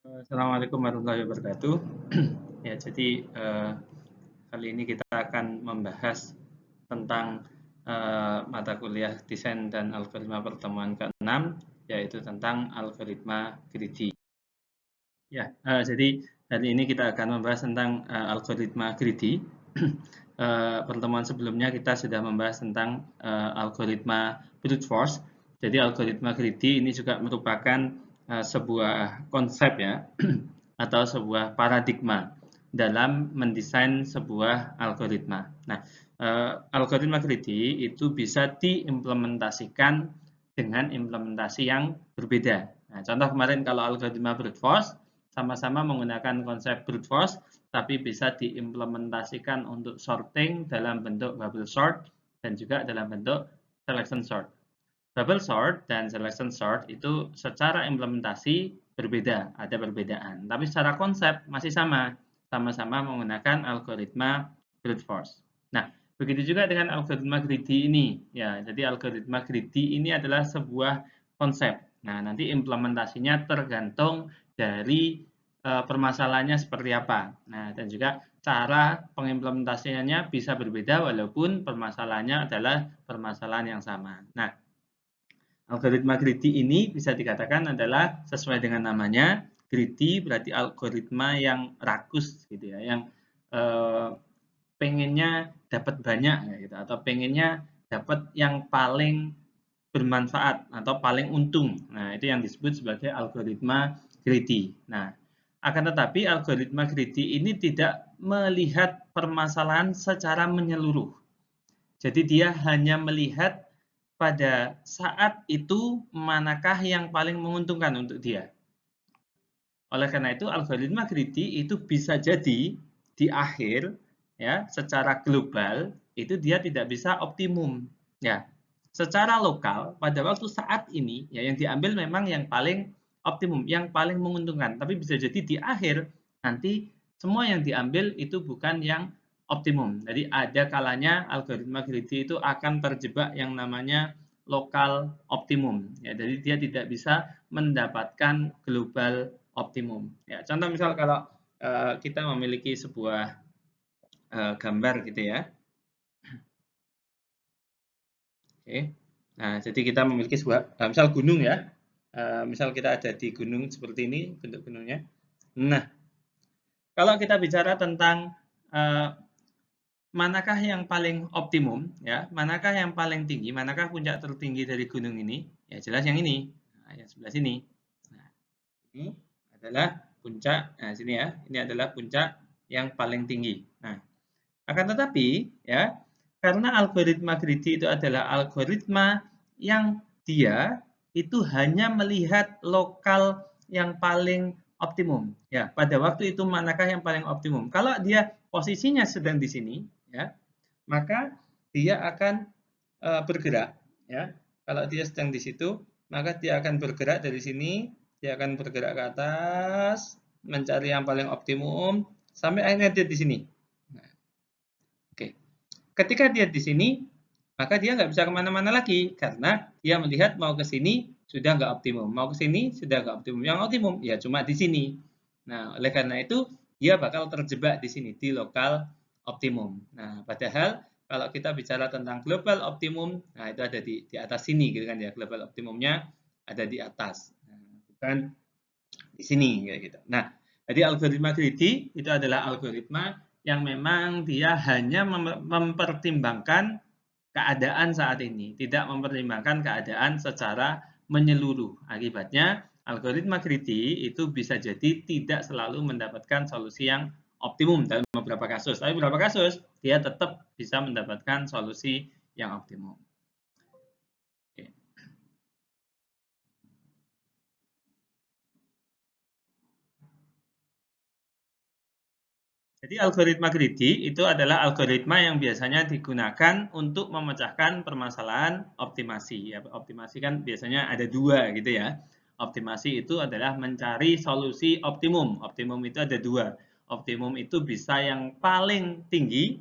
Assalamualaikum warahmatullahi wabarakatuh. Ya, jadi kali ini kita akan membahas tentang mata kuliah desain dan algoritma pertemuan ke-6, yaitu tentang algoritma greedy. Ya, jadi hari ini kita akan membahas tentang algoritma greedy. Pertemuan sebelumnya kita sudah membahas tentang algoritma brute force. Jadi algoritma greedy ini juga merupakan sebuah konsep ya atau sebuah paradigma dalam mendesain sebuah algoritma. Nah, algoritma greedy itu bisa diimplementasikan dengan implementasi yang berbeda. Nah, contoh kemarin kalau algoritma brute force sama-sama menggunakan konsep brute force, tapi bisa diimplementasikan untuk sorting dalam bentuk bubble sort dan juga dalam bentuk selection sort. Bubble sort dan selection sort itu secara implementasi berbeda, ada perbedaan. Tapi secara konsep masih sama, sama-sama menggunakan algoritma brute force. Nah, begitu juga dengan algoritma greedy ini. Ya, jadi algoritma greedy ini adalah sebuah konsep. Nah, nanti implementasinya tergantung dari permasalahannya seperti apa. Nah, dan juga cara pengimplementasiannya bisa berbeda walaupun permasalahannya adalah permasalahan yang sama. Nah, algoritma greedy ini bisa dikatakan adalah sesuai dengan namanya, greedy berarti algoritma yang rakus gitu ya, yang pengennya dapat banyak gitu, atau pengennya dapat yang paling bermanfaat atau paling untung. Nah, itu yang disebut sebagai algoritma greedy. Nah, akan tetapi algoritma greedy ini tidak melihat permasalahan secara menyeluruh. Jadi dia hanya melihat pada saat itu manakah yang paling menguntungkan untuk dia. Oleh karena itu algoritma greedy itu bisa jadi di akhir ya secara global itu dia tidak bisa optimum ya. Secara lokal pada waktu saat ini ya yang diambil memang yang paling optimum, yang paling menguntungkan. Tapi bisa jadi di akhir nanti semua yang diambil itu bukan yang optimum. Jadi ada kalanya algoritma greedy itu akan terjebak yang namanya lokal optimum ya. Jadi dia tidak bisa mendapatkan global optimum. Ya, contoh misal kalau kita memiliki sebuah gambar gitu ya. Oke. Nah, jadi kita memiliki sebuah misal gunung ya. Misal kita ada di gunung seperti ini bentuk gunungnya. Nah, kalau kita bicara tentang manakah yang paling optimum ya, manakah yang paling tinggi, manakah puncak tertinggi dari gunung ini? Ya jelas yang ini. Nah, yang sebelah sini. Nah, ini adalah puncak. Nah, sini ya. Ini adalah puncak yang paling tinggi. Nah, akan tetapi ya, karena algoritma greedy itu adalah algoritma yang dia itu hanya melihat lokal yang paling optimum. Ya, pada waktu itu manakah yang paling optimum? Kalau dia posisinya sedang di sini, ya, maka dia akan bergerak. Ya, kalau dia sedang di situ, maka dia akan bergerak dari sini, dia akan bergerak ke atas, mencari yang paling optimum, sampai akhirnya dia di sini. Nah, oke. Ketika dia di sini, maka dia nggak bisa kemana-mana lagi karena dia melihat mau ke sini sudah nggak optimum, mau ke sini sudah nggak optimum. Yang optimum ya cuma di sini. Nah, oleh karena itu dia bakal terjebak di sini di lokal optimum. Nah, padahal kalau kita bicara tentang global optimum, nah itu ada di atas sini gitu kan ya. Global optimumnya ada di atas. Nah, bukan di sini kayak gitu. Nah, jadi algoritma greedy itu adalah algoritma yang memang dia hanya mempertimbangkan keadaan saat ini, tidak mempertimbangkan keadaan secara menyeluruh. Akibatnya, algoritma greedy itu bisa jadi tidak selalu mendapatkan solusi yang optimum dalam beberapa kasus. Tapi beberapa kasus, dia tetap bisa mendapatkan solusi yang optimum. Oke. Jadi algoritma greedy itu adalah algoritma yang biasanya digunakan untuk memecahkan permasalahan optimasi. Ya, optimasi kan biasanya ada dua gitu ya. Optimasi itu adalah mencari solusi optimum. Optimum itu ada dua. Optimum itu bisa yang paling tinggi,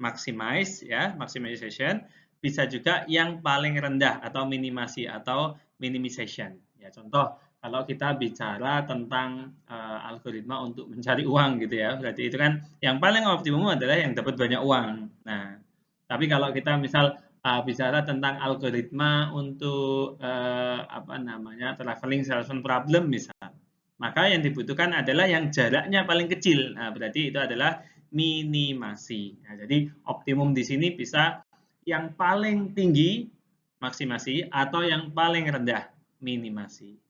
maximize ya, maximization, bisa juga yang paling rendah atau minimasi atau minimization. Ya, contoh kalau kita bicara tentang algoritma untuk mencari uang gitu ya. Berarti itu kan yang paling optimum adalah yang dapat banyak uang. Nah, tapi kalau kita misal bicara tentang algoritma untuk apa namanya traveling salesman problem misal, maka yang dibutuhkan adalah yang jaraknya paling kecil. Nah, berarti itu adalah minimasi. Nah, jadi optimum di sini bisa yang paling tinggi maksimasi atau yang paling rendah minimasi.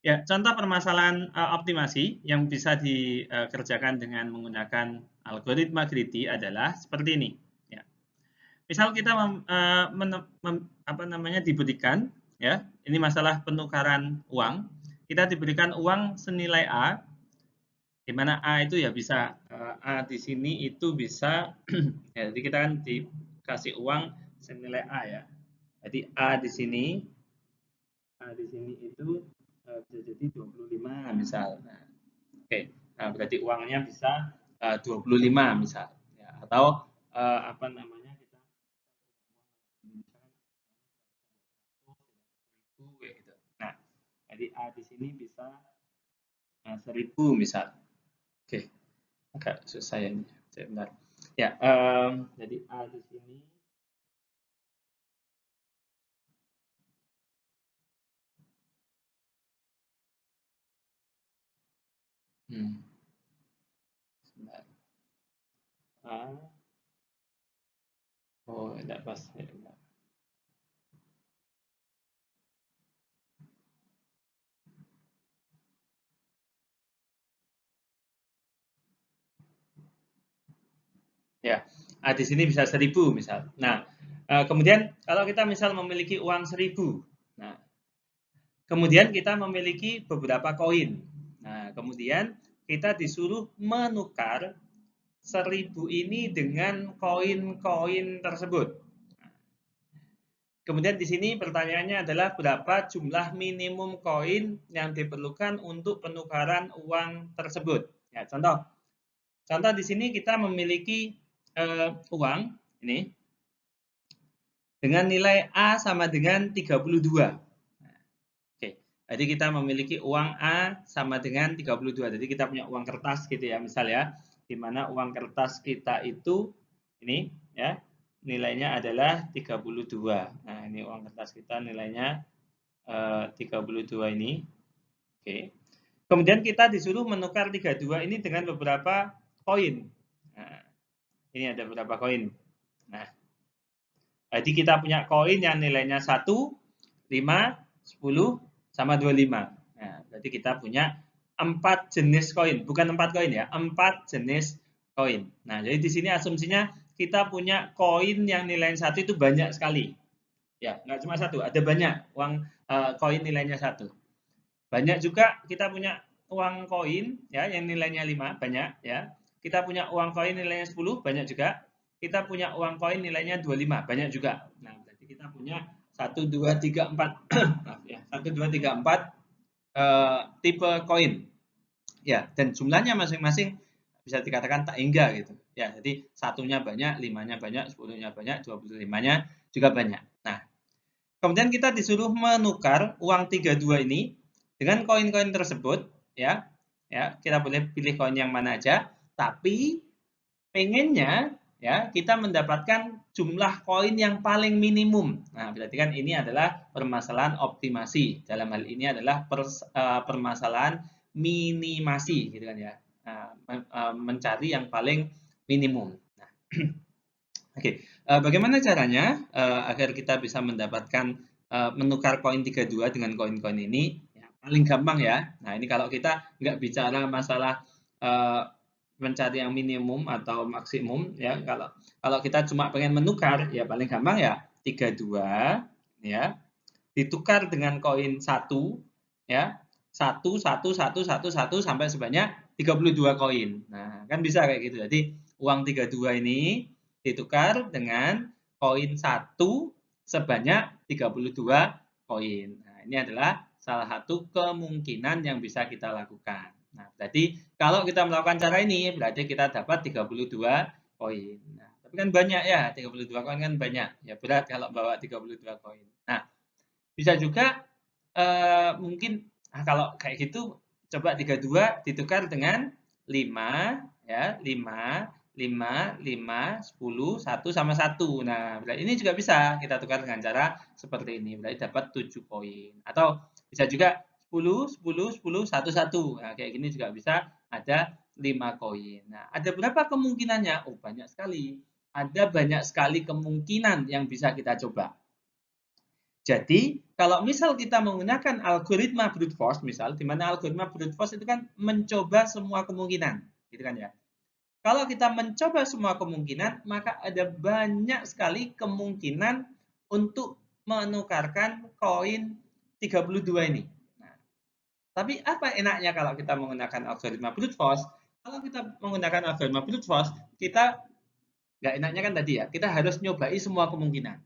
Ya, contoh permasalahan optimasi yang bisa dikerjakan dengan menggunakan algoritma greedy adalah seperti ini. Ya. Misal kita apa namanya diberikan, ya, ini masalah penukaran uang. Kita diberikan uang senilai A, di mana A itu ya bisa A di sini itu bisa, ya, jadi kita kan dikasih uang senilai A ya. Jadi A di sini itu bisa jadi 25 misal. Nah, oke. Nah, berarti uangnya bisa 25 misal. Ya, atau apa namanya kita gitu. Nah, jadi A di sini bisa 1000 misal. Oke, agak susah ya ini. Sebentar. Ya, jadi A di sini. Hmm, sebentar. A. Oh, tidak pas. Ya, ya, di sini bisa 1000 misal. Nah, kemudian kalau kita misal memiliki uang 1000, nah, kemudian kita memiliki beberapa koin. Nah, kemudian kita disuruh menukar 1000 ini dengan koin-koin tersebut. Kemudian di sini pertanyaannya adalah berapa jumlah minimum koin yang diperlukan untuk penukaran uang tersebut. Ya, contoh di sini kita memiliki uang ini dengan nilai A sama dengan 32. Oke, jadi kita memiliki uang A sama dengan 32. Jadi kita punya uang kertas gitu ya, misal ya, di mana uang kertas kita itu ini ya, nilainya adalah 32. Nah, ini uang kertas kita nilainya 32 ini. Oke. Kemudian kita disuruh menukar 32 ini dengan beberapa koin. Nah, ini ada beberapa koin. Nah, jadi kita punya koin yang nilainya 1, 5, 10, sama 25. Nah, berarti kita punya 4 jenis koin. Bukan 4 koin ya, 4 jenis koin. Nah, jadi di sini asumsinya kita punya koin yang nilainya 1 itu banyak sekali. Ya, nggak cuma satu, ada banyak uang koin nilainya 1. Banyak juga kita punya uang koin ya yang nilainya 5, banyak ya. Kita punya uang koin nilainya 10, banyak juga. Kita punya uang koin nilainya 25, banyak juga. Nah, berarti kita punya 1 2 3 4 maaf ya, 1 2 3 4 tipe koin. Ya, dan jumlahnya masing-masing bisa dikatakan tak hingga gitu. Ya, jadi satunya banyak, limanya banyak, 10-nya banyak, 25-nya juga banyak. Nah, kemudian kita disuruh menukar uang 32 ini dengan koin-koin tersebut, ya. Ya, kita boleh pilih koin yang mana aja, tapi pengennya ya kita mendapatkan jumlah koin yang paling minimum. Nah, berarti kan ini adalah permasalahan optimasi. Dalam hal ini adalah permasalahan minimasi gitu kan ya. Mencari yang paling minimum. Nah, oke, bagaimana caranya agar kita bisa mendapatkan menukar koin 32 dengan koin-koin ini? Ya, paling gampang ya. Nah, ini kalau kita nggak bicara masalah mencari yang minimum atau maksimum, ya. Kalau kita cuma pengen menukar, ya paling gampang ya 32, ya, ditukar dengan koin 1, ya, 1, 1, 1, 1, 1 sampai sebanyak 32 koin. Nah, kan bisa kayak gitu. Jadi uang 32 ini ditukar dengan koin 1 sebanyak 32 koin. Nah, ini adalah salah satu kemungkinan yang bisa kita lakukan. Nah, berarti kalau kita melakukan cara ini, berarti kita dapat 32 koin. Nah, tapi kan banyak ya, 32 koin kan banyak. Ya berat kalau bawa 32 koin. Nah, Bisa juga mungkin kalau kayak gitu coba 32 ditukar dengan 5 ya, 5 5 5 10 1 sama 1. Nah, berarti ini juga bisa kita tukar dengan cara seperti ini. Berarti dapat 7 koin. Atau bisa juga 10 10 10 1 1. Nah, kayak gini juga bisa ada 5 koin. Nah, ada berapa kemungkinannya? Oh, banyak sekali. Ada banyak sekali kemungkinan yang bisa kita coba. Jadi, kalau misal kita menggunakan algoritma brute force, misal, di mana algoritma brute force itu kan mencoba semua kemungkinan, gitu kan ya. Kalau kita mencoba semua kemungkinan, maka ada banyak sekali kemungkinan untuk menukarkan koin 32 ini. Nah, tapi apa enaknya kalau kita menggunakan algoritma brute force? Kalau kita menggunakan algoritma brute force, kita nggak enaknya kan tadi ya, kita harus nyobai semua kemungkinan.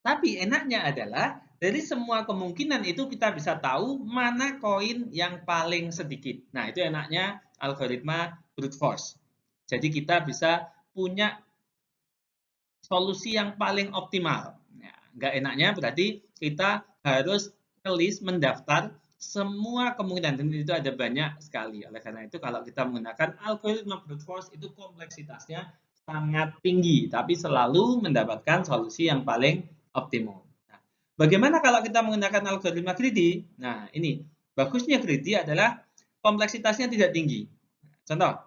Tapi enaknya adalah dari semua kemungkinan itu kita bisa tahu mana koin yang paling sedikit. Nah, itu enaknya algoritma brute force. Jadi kita bisa punya solusi yang paling optimal. Ya, nggak enaknya berarti kita harus list mendaftar semua kemungkinan dan itu ada banyak sekali. Oleh karena itu kalau kita menggunakan algoritma brute force itu kompleksitasnya sangat tinggi, tapi selalu mendapatkan solusi yang paling optimum. Nah, bagaimana kalau kita menggunakan algoritma greedy? Nah, ini bagusnya greedy adalah kompleksitasnya tidak tinggi. Contoh,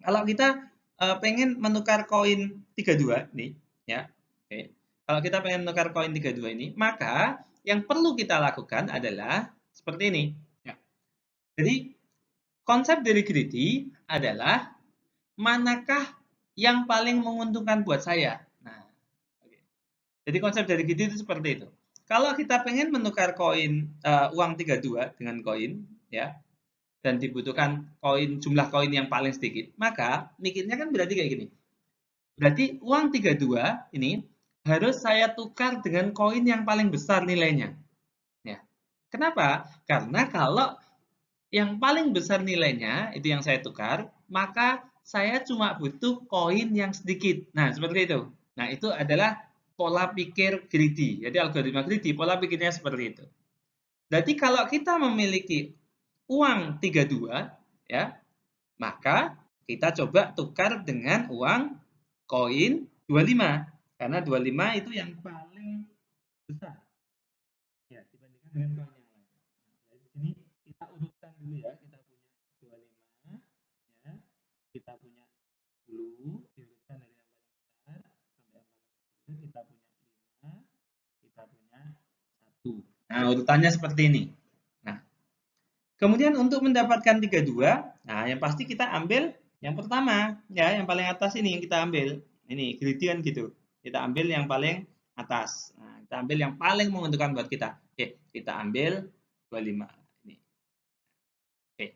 kalau kita pengen menukar koin 32 nih, ya. Oke. Kalau kita pengen menukar koin 32 ini, maka yang perlu kita lakukan adalah seperti ini, ya. Jadi konsep dari greedy adalah manakah yang paling menguntungkan buat saya. Nah, oke. Jadi konsep dari greedy itu seperti itu. Kalau kita pengen menukar koin uang 32 dengan koin, ya, dan dibutuhkan jumlah koin yang paling sedikit, maka mikirnya kan berarti kayak gini. Berarti uang 32 ini harus saya tukar dengan koin yang paling besar nilainya. Ya. Kenapa? Karena kalau yang paling besar nilainya itu yang saya tukar, maka saya cuma butuh koin yang sedikit. Nah, seperti itu. Nah, itu adalah pola pikir greedy. Jadi algoritma greedy, pola pikirnya seperti itu. Berarti kalau kita memiliki uang 32, ya, maka kita coba tukar dengan uang koin 25. Karena 25 itu yang paling besar. Ya, dibandingkan dengan koin yang lain. Nah, di sini kita urutkan dulu ya. Kita punya 25, ya. Kita punya 10, diurutkan dari yang paling besar sampai yang paling kecil. Kita punya 5, kita punya 1. Nah, urutannya seperti ini. Nah, kemudian untuk mendapatkan 32, nah yang pasti kita ambil yang pertama, ya, yang paling atas ini yang kita ambil. Ini gradient gitu. Kita ambil yang paling atas. Nah, kita ambil yang paling menguntungkan buat kita. Oke, kita ambil 25 ini. Oke.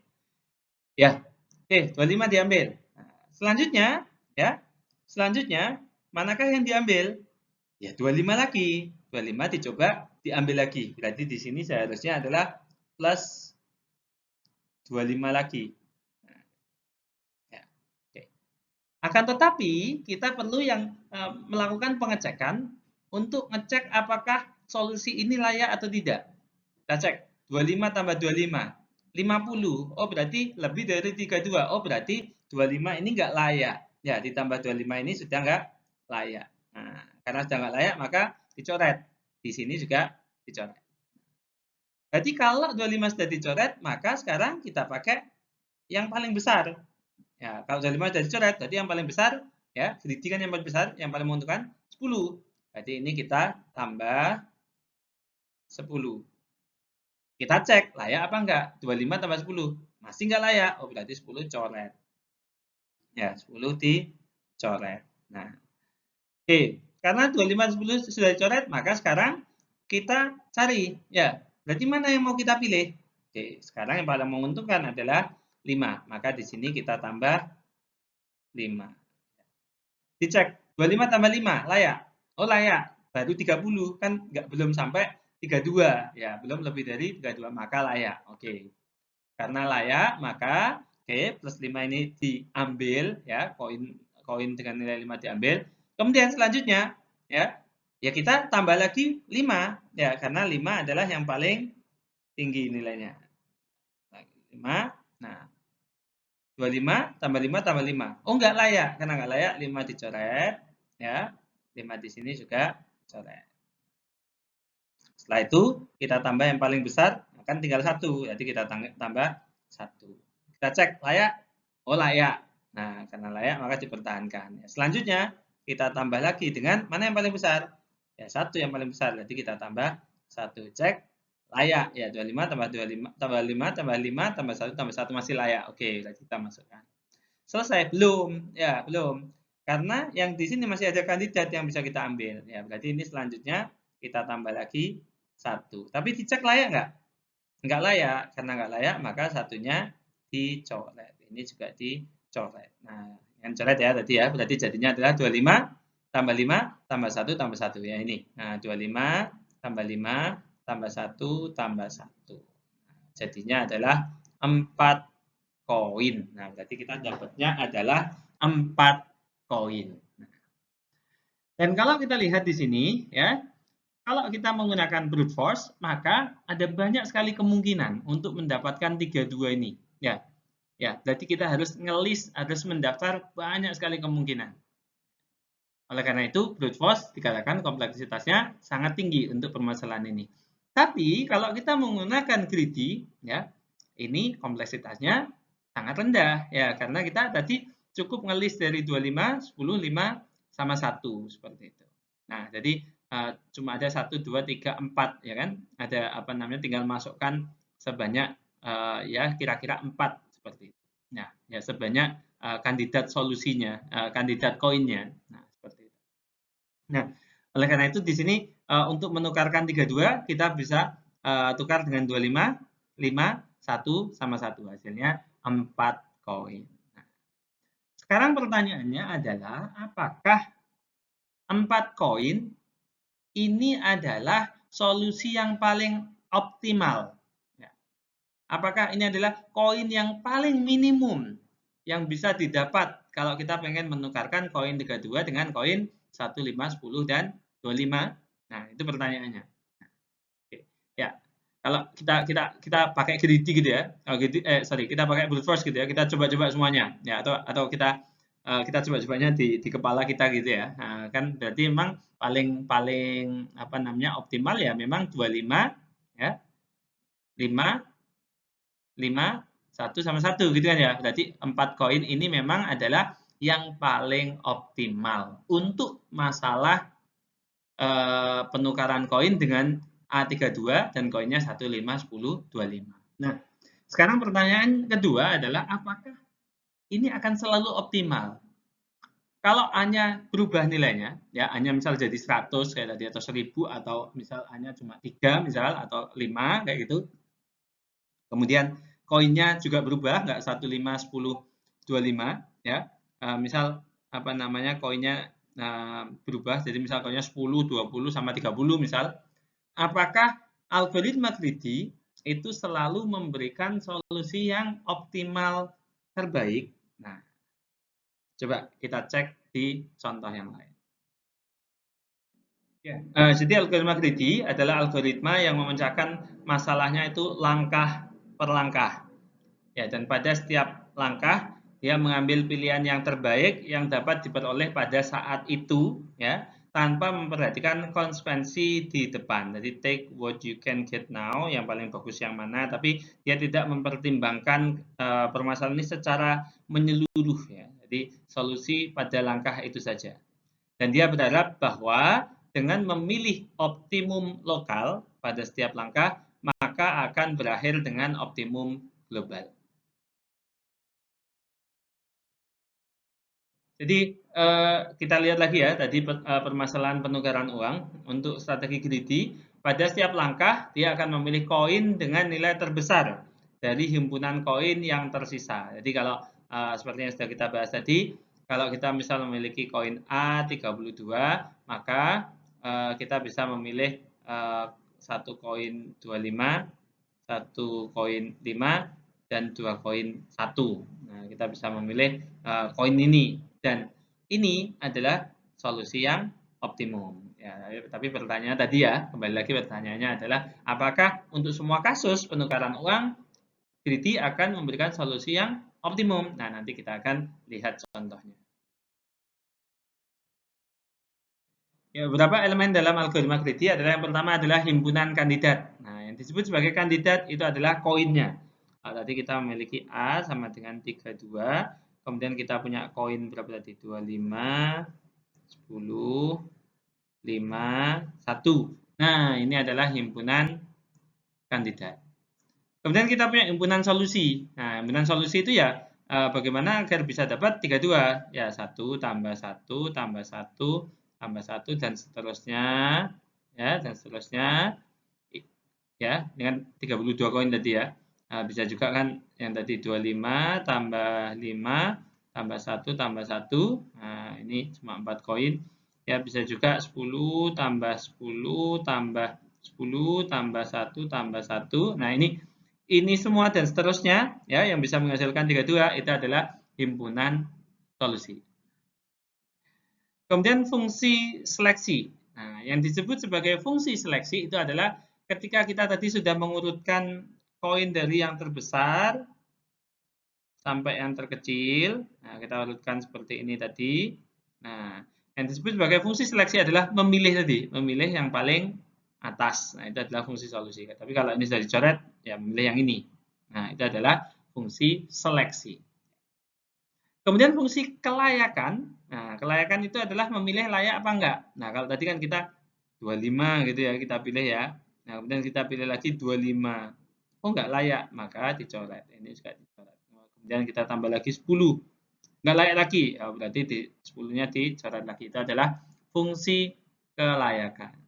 Ya. Oke, 25 diambil. Nah, selanjutnya, ya. Selanjutnya, manakah yang diambil? Ya, 25 lagi. 25 dicoba diambil lagi. Berarti di sini seharusnya adalah plus 25 lagi. Nah, ya. Oke. Akan tetapi, kita perlu yang melakukan pengecekan untuk ngecek apakah solusi ini layak atau tidak. Kita cek, 25 tambah 25, 50. Oh, berarti lebih dari 32. Oh, berarti 25 ini nggak layak. Ya, ditambah 25 ini sudah nggak layak. Nah, karena sudah nggak layak, maka dicoret. Di sini juga dicoret. Berarti kalau 25 sudah dicoret, maka sekarang kita pakai yang paling besar. Ya, kalau 25 sudah dicoret, berarti yang paling besar, ya, greedy kan yang paling besar, yang paling menguntungkan 10. Berarti ini kita tambah 10. Kita cek layak apa enggak? 25 tambah 10. Masih enggak layak. Oh, berarti 10 coret. Ya, 10 dicoret. Nah, oke. Karena 25 dan 10 sudah dicoret, maka sekarang kita cari. Ya, berarti mana yang mau kita pilih? Oke, sekarang yang paling menguntungkan adalah 5. Maka di sini kita tambah 5. Dicek, 25 tambah 5, layak? Oh, layak. Baru 30, kan belum sampai 32. Ya, belum lebih dari 32, maka layak. Oke. Karena layak, maka plus 5 ini diambil, ya, koin dengan nilai 5 diambil. Kemudian selanjutnya, ya, Ya kita tambah lagi 5 ya, karena 5 adalah yang paling tinggi nilainya. 5. Nah, 25 tambah 5 tambah 5. Oh, enggak layak. Karena enggak layak 5 dicoret ya. 5 di sini juga coret. Setelah itu kita tambah yang paling besar, kan tinggal 1. Jadi kita tambah 1. Kita cek layak. Oh, layak. Nah, karena layak maka dipertahankan. Selanjutnya kita tambah lagi dengan mana yang paling besar? Ya, 1 yang paling besar. Jadi kita tambah 1. Cek layak. Ya, 25 tambah 25 tambah 5 tambah 5 tambah 1 tambah 1 masih layak. Oke, kita masukkan. Selesai? Belum. Ya, belum. Karena yang di sini masih ada kandidat yang bisa kita ambil. Ya, berarti ini selanjutnya kita tambah lagi 1. Tapi dicek layak nggak? Nggak layak. Karena nggak layak, maka satunya dicoret. Ini juga dicoret. Nah, yang coret ya tadi ya. Berarti jadinya adalah 25 tambah 5 tambah 1 tambah 1. Ya, ini. Nah, 25 tambah 5 tambah 1 tambah 1. Jadinya adalah 4 koin. Nah, berarti kita dapatnya adalah 4 koin. Dan kalau kita lihat di sini, ya, kalau kita menggunakan brute force, maka ada banyak sekali kemungkinan untuk mendapatkan 32 ini. Ya, ya, berarti kita harus ngelis, harus mendaftar banyak sekali kemungkinan. Oleh karena itu, brute force dikatakan kompleksitasnya sangat tinggi untuk permasalahan ini. Tapi kalau kita menggunakan greedy, ya, ini kompleksitasnya sangat rendah, ya, karena kita tadi cukup ngelis dari 25, 10, 5, sama 1 seperti itu. Nah, jadi cuma ada 1, 2, 3, 4, ya kan? Ada apa namanya? Tinggal masukkan sebanyak ya kira-kira 4 seperti itu. Nah, ya sebanyak kandidat solusinya, kandidat koinnya. Nah, seperti itu. Nah, oleh karena itu di sini untuk menukarkan 32 kita bisa tukar dengan 25, 5, 1 sama 1. Hasilnya 4 koin. Nah, sekarang pertanyaannya adalah apakah 4 koin ini adalah solusi yang paling optimal? Ya. Apakah ini adalah koin yang paling minimum yang bisa didapat kalau kita pengen menukarkan koin 32 dengan koin 1, 5, 10, dan 25? Nah, itu pertanyaannya. Nah, oke. Ya, kalau kita pakai greedy gitu ya. Oh, sorry, kita pakai brute force gitu ya. Kita coba-coba semuanya ya, atau kita coba-cobanya di kepala kita gitu ya. Nah, kan berarti memang paling apa namanya optimal ya memang 25 ya, 5, 5, 1 sama 1 gitu kan ya. Berarti 4 koin ini memang adalah yang paling optimal untuk masalah penukaran koin dengan A32 dan koinnya 1, 5, 10, 25. Nah, sekarang pertanyaan kedua adalah apakah ini akan selalu optimal? Kalau A-nya berubah nilainya, ya A-nya misal jadi 100 kayak tadi atau 1000 atau misal A-nya cuma 3 misal atau 5 kayak gitu. Kemudian koinnya juga berubah, nggak 1, 5, 10, 25 ya. Misal apa namanya koinnya berubah jadi misal koinnya 10, 20 sama 30 misal. Apakah algoritma greedy itu selalu memberikan solusi yang optimal terbaik? Nah, coba kita cek di contoh yang lain. Ya, jadi algoritma greedy adalah algoritma yang memecahkan masalahnya itu langkah per langkah. Ya, dan pada setiap langkah dia mengambil pilihan yang terbaik yang dapat diperoleh pada saat itu, ya, tanpa memperhatikan konsekuensi di depan. Jadi take what you can get now, yang paling bagus yang mana, tapi dia tidak mempertimbangkan permasalahan ini secara menyeluruh, ya. Jadi solusi pada langkah itu saja. Dan dia berharap bahwa dengan memilih optimum lokal pada setiap langkah, maka akan berakhir dengan optimum global. Jadi kita lihat lagi ya tadi permasalahan penukaran uang untuk strategi greedy. Pada setiap langkah dia akan memilih koin dengan nilai terbesar dari himpunan koin yang tersisa. Jadi kalau seperti yang sudah kita bahas tadi, kalau kita misal memiliki koin A32, maka kita bisa memilih satu koin 25, satu koin 5, dan 2 koin 1. Nah, kita bisa memilih koin ini dan ini adalah solusi yang optimum. Ya, tapi pertanyaannya tadi ya, kembali lagi pertanyaannya adalah apakah untuk semua kasus penukaran uang Greedy akan memberikan solusi yang optimum? Nah, nanti kita akan lihat contohnya. Ya, beberapa elemen dalam algoritma Greedy adalah yang pertama adalah himpunan kandidat. Nah, yang disebut sebagai kandidat itu adalah koinnya. Nah, tadi kita memiliki A sama dengan 32, kemudian kita punya koin berapa tadi? 25, 10, 5, 1. Nah, ini adalah himpunan kandidat. Kemudian kita punya himpunan solusi. Nah, himpunan solusi itu ya bagaimana agar bisa dapat 32? Ya, 1 tambah 1 tambah 1 tambah 1 dan seterusnya. Ya, dan seterusnya. Ya, dengan 32 koin tadi ya. Nah, bisa juga kan yang tadi 25 tambah 5 tambah 1 tambah 1. Nah, ini cuma 4 koin. Ya, bisa juga 10 tambah 10 tambah 10 tambah 1 tambah 1. Nah, ini semua dan seterusnya ya yang bisa menghasilkan 32 itu adalah himpunan solusi. Kemudian fungsi seleksi. Nah, yang disebut sebagai fungsi seleksi itu adalah ketika kita tadi sudah mengurutkan koin dari yang terbesar sampai yang terkecil. Nah, kita urutkan seperti ini tadi. Nah, yang disebut sebagai fungsi seleksi adalah memilih tadi, memilih yang paling atas. Nah, itu adalah fungsi solusi. Tapi kalau ini sudah dicoret, ya memilih yang ini. Nah, itu adalah fungsi seleksi. Kemudian fungsi kelayakan. Nah, kelayakan itu adalah memilih layak apa enggak. Nah, kalau tadi kan kita 25 gitu ya, kita pilih ya. Nah, kemudian kita pilih lagi 25. Oh, enggak layak, maka dicoret. Ini juga dicoret. Kemudian kita tambah lagi 10. Enggak layak lagi. Ya, berarti 10-nya dicoret lagi. Itu adalah fungsi kelayakan.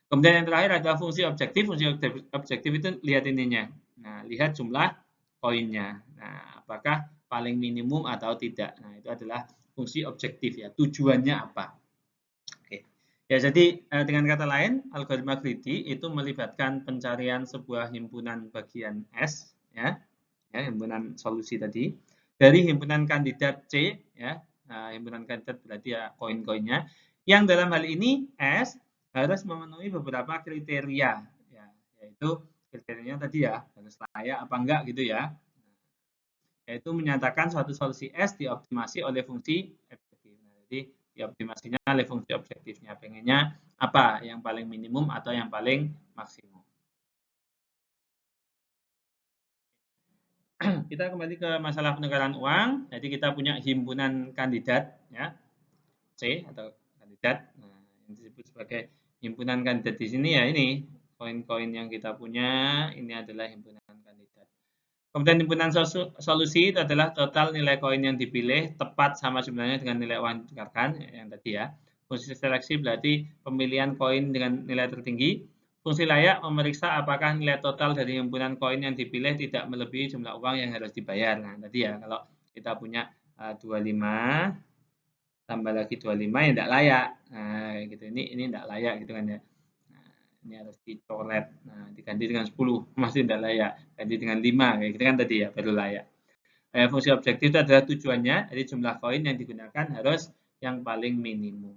Kemudian yang terakhir adalah fungsi objektif. Fungsi objektif itu lihat ininya. Nah, lihat jumlah koinnya. Nah, apakah paling minimum atau tidak. Nah, itu adalah fungsi objektif ya. Tujuannya apa? Oke. Ya, jadi dengan kata lain, algoritma greedy itu melibatkan pencarian sebuah himpunan bagian S ya, himpunan solusi tadi dari himpunan kandidat C ya. Nah, himpunan kandidat berarti ya koin-koinnya yang dalam hal ini S harus memenuhi beberapa kriteria ya, yaitu kriterianya tadi ya, harus layak apa enggak gitu ya. Yaitu menyatakan suatu solusi S dioptimasi oleh fungsi objektif. Nah, jadi dioptimasinya oleh fungsi objektifnya. Pengennya apa? Yang paling minimum atau yang paling maksimum. Kita kembali ke masalah penukaran uang. Jadi kita punya himpunan kandidat ya, C atau kandidat. Nah, yang disebut sebagai himpunan kandidat di sini ya ini koin-koin yang kita punya ini adalah himpunan kandidat. Kemudian himpunan solusi itu adalah total nilai koin yang dipilih tepat sama jumlahnya dengan nilai uang yang ditukarkan yang tadi ya. Fungsi seleksi berarti pemilihan koin dengan nilai tertinggi. Fungsi layak memeriksa apakah nilai total dari himpunan koin yang dipilih tidak melebihi jumlah uang yang harus dibayar. Nah, tadi ya kalau kita punya 25 tambah lagi 25 ya tidak layak. Nah, gitu. Ini tidak layak gitu kan ya. Nah, ini harus dicoret. Nah, diganti dengan 10 masih tidak layak. Ganti dengan 5 kayak gitu kan tadi ya baru layak. Fungsi objektif itu adalah tujuannya, jadi jumlah koin yang digunakan harus yang paling minimum.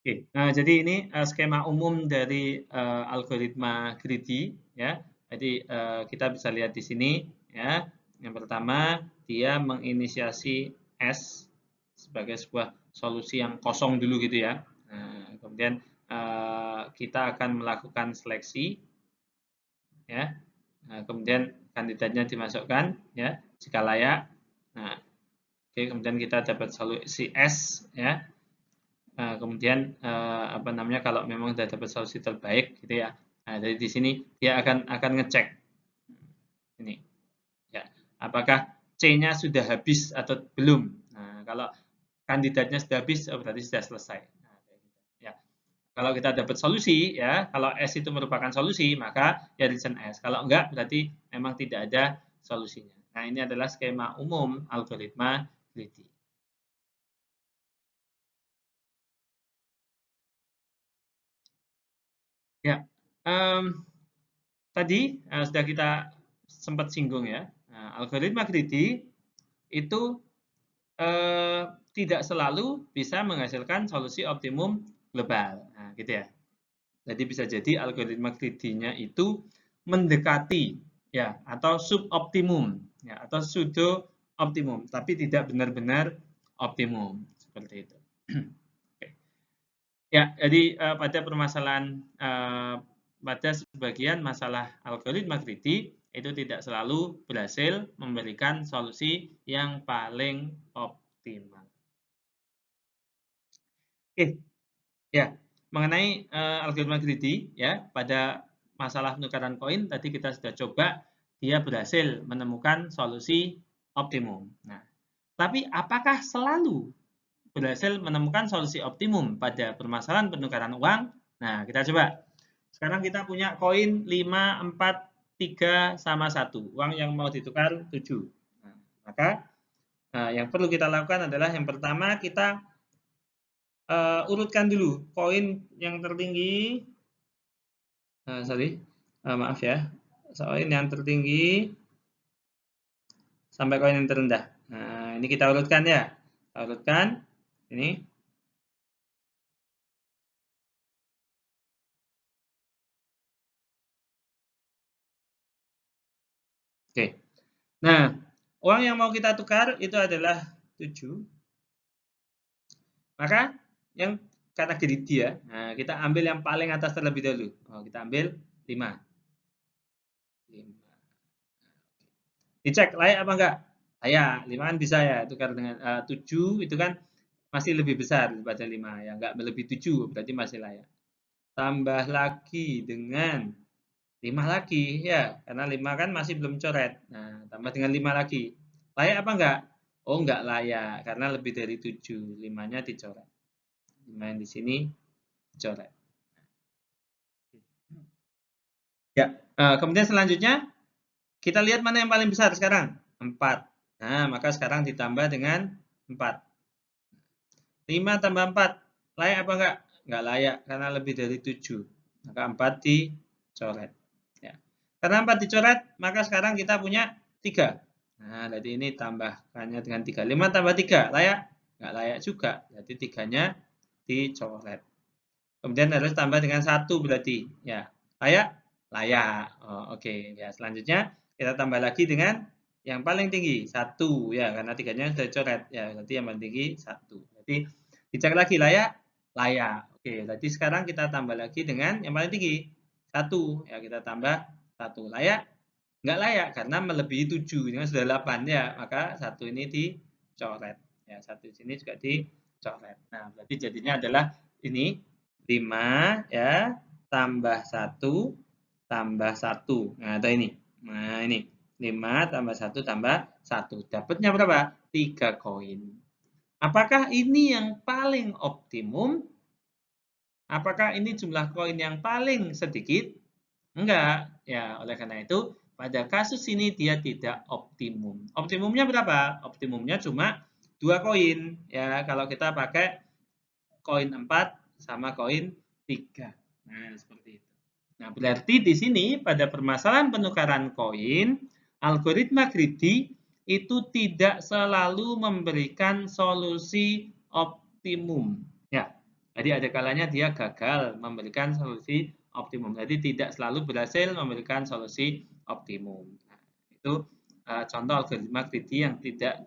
Oke, nah jadi ini skema umum dari algoritma greedy ya. Jadi kita bisa lihat di sini ya. Yang pertama dia menginisiasi S sebagai sebuah solusi yang kosong dulu gitu ya. Nah, kemudian kita akan melakukan seleksi ya. Nah, kemudian kandidatnya dimasukkan ya jika layak. Nah, oke, kemudian kita dapat solusi S ya. Kemudian apa namanya kalau memang sudah dapat solusi terbaik gitu ya. Nah, dari di sini dia akan ngecek ini ya, apakah C-nya sudah habis atau belum. Nah, kalau kandidatnya sudah habis berarti sudah selesai. Nah, ya. Kalau kita dapat solusi ya, kalau S itu merupakan solusi maka ya return S. Kalau enggak berarti memang tidak ada solusinya. Nah, ini adalah skema umum algoritma greedy. Ya, tadi sudah kita sempat singgung ya. Nah, algoritma greedy itu tidak selalu bisa menghasilkan solusi optimum global. Nah, gitu ya. Jadi bisa jadi algoritma greedy-nya itu mendekati ya atau suboptimum ya atau pseudo optimum, tapi tidak benar-benar optimum seperti itu. Oke. Ya, jadi pada permasalahan pada sebagian masalah algoritma greedy itu tidak selalu berhasil memberikan solusi yang paling optimal. Oke, ya mengenai algoritma greedy ya pada masalah penukaran koin tadi kita sudah coba dia berhasil menemukan solusi optimum. Nah, tapi apakah selalu berhasil menemukan solusi optimum pada permasalahan penukaran uang? Nah, kita coba. Sekarang kita punya koin 5, 4, 3 sama 1. Uang yang mau ditukar 7. Nah, maka yang perlu kita lakukan adalah yang pertama kita urutkan dulu koin yang tertinggi. Maaf ya. Koin yang tertinggi sampai koin yang terendah. Nah, ini kita urutkan ya. Kita urutkan. Ini. Oke. Nah, uang yang mau kita tukar itu adalah 7. Maka yang karena greedy ya, nah kita ambil yang paling atas terlebih dahulu. Kita ambil 5. Dicek layak apa enggak? Layak. 5 kan bisa ya tukar dengan 7 itu kan masih lebih besar daripada 5 ya, enggak melebihi 7 berarti masih layak. Tambah lagi dengan 5 lagi ya, karena 5 kan masih belum coret. Nah, tambah dengan 5 lagi. Layak apa enggak? Oh, enggak layak karena lebih dari 7. 5-nya dicoret. 5 yang di sini dicoret. Ya, kemudian selanjutnya kita lihat mana yang paling besar sekarang. 4. Nah, maka sekarang ditambah dengan 4. 5 tambah 4. Layak apa enggak? Enggak layak karena lebih dari 7. Maka 4 dicoret. Ya. Karena 4 dicoret, maka sekarang kita punya 3. Nah, jadi ini tambahkannya dengan 3. 5 tambah 3. Layak? Enggak layak juga. Jadi 3-nya dicoret. Kemudian harus tambah dengan 1 berarti. Ya. Layak? Layak. Oh, oke. Ya, selanjutnya kita tambah lagi dengan yang paling tinggi 1 ya karena 3-nya sudah dicoret ya berarti yang paling tinggi 1. Berarti dicek lagi layak? Layak. Oke, berarti sekarang kita tambah lagi dengan yang paling tinggi 1 ya kita tambah 1. Layak? Enggak layak karena melebihi 7. Ini kan sudah 8 ya, maka 1 ini dicoret. Ya, 1 di sini juga dicoret. Nah, berarti jadinya adalah ini 5 ya tambah 1 tambah 1. Nah, atau ini. Nah, ini 5 tambah 1 tambah 1. Dapatnya berapa? 3 koin. Apakah ini yang paling optimum? Apakah ini jumlah koin yang paling sedikit? Enggak. Ya, oleh karena itu pada kasus ini dia tidak optimum. Optimumnya berapa? Optimumnya cuma 2 koin. Ya, kalau kita pakai koin 4 sama koin 3. Nah, seperti itu. Nah, berarti di sini pada permasalahan penukaran koin, algoritma greedy itu tidak selalu memberikan solusi optimum. Ya, jadi ada kalanya dia gagal memberikan solusi optimum. Jadi tidak selalu berhasil memberikan solusi optimum. Nah, itu contoh algoritma greedy yang tidak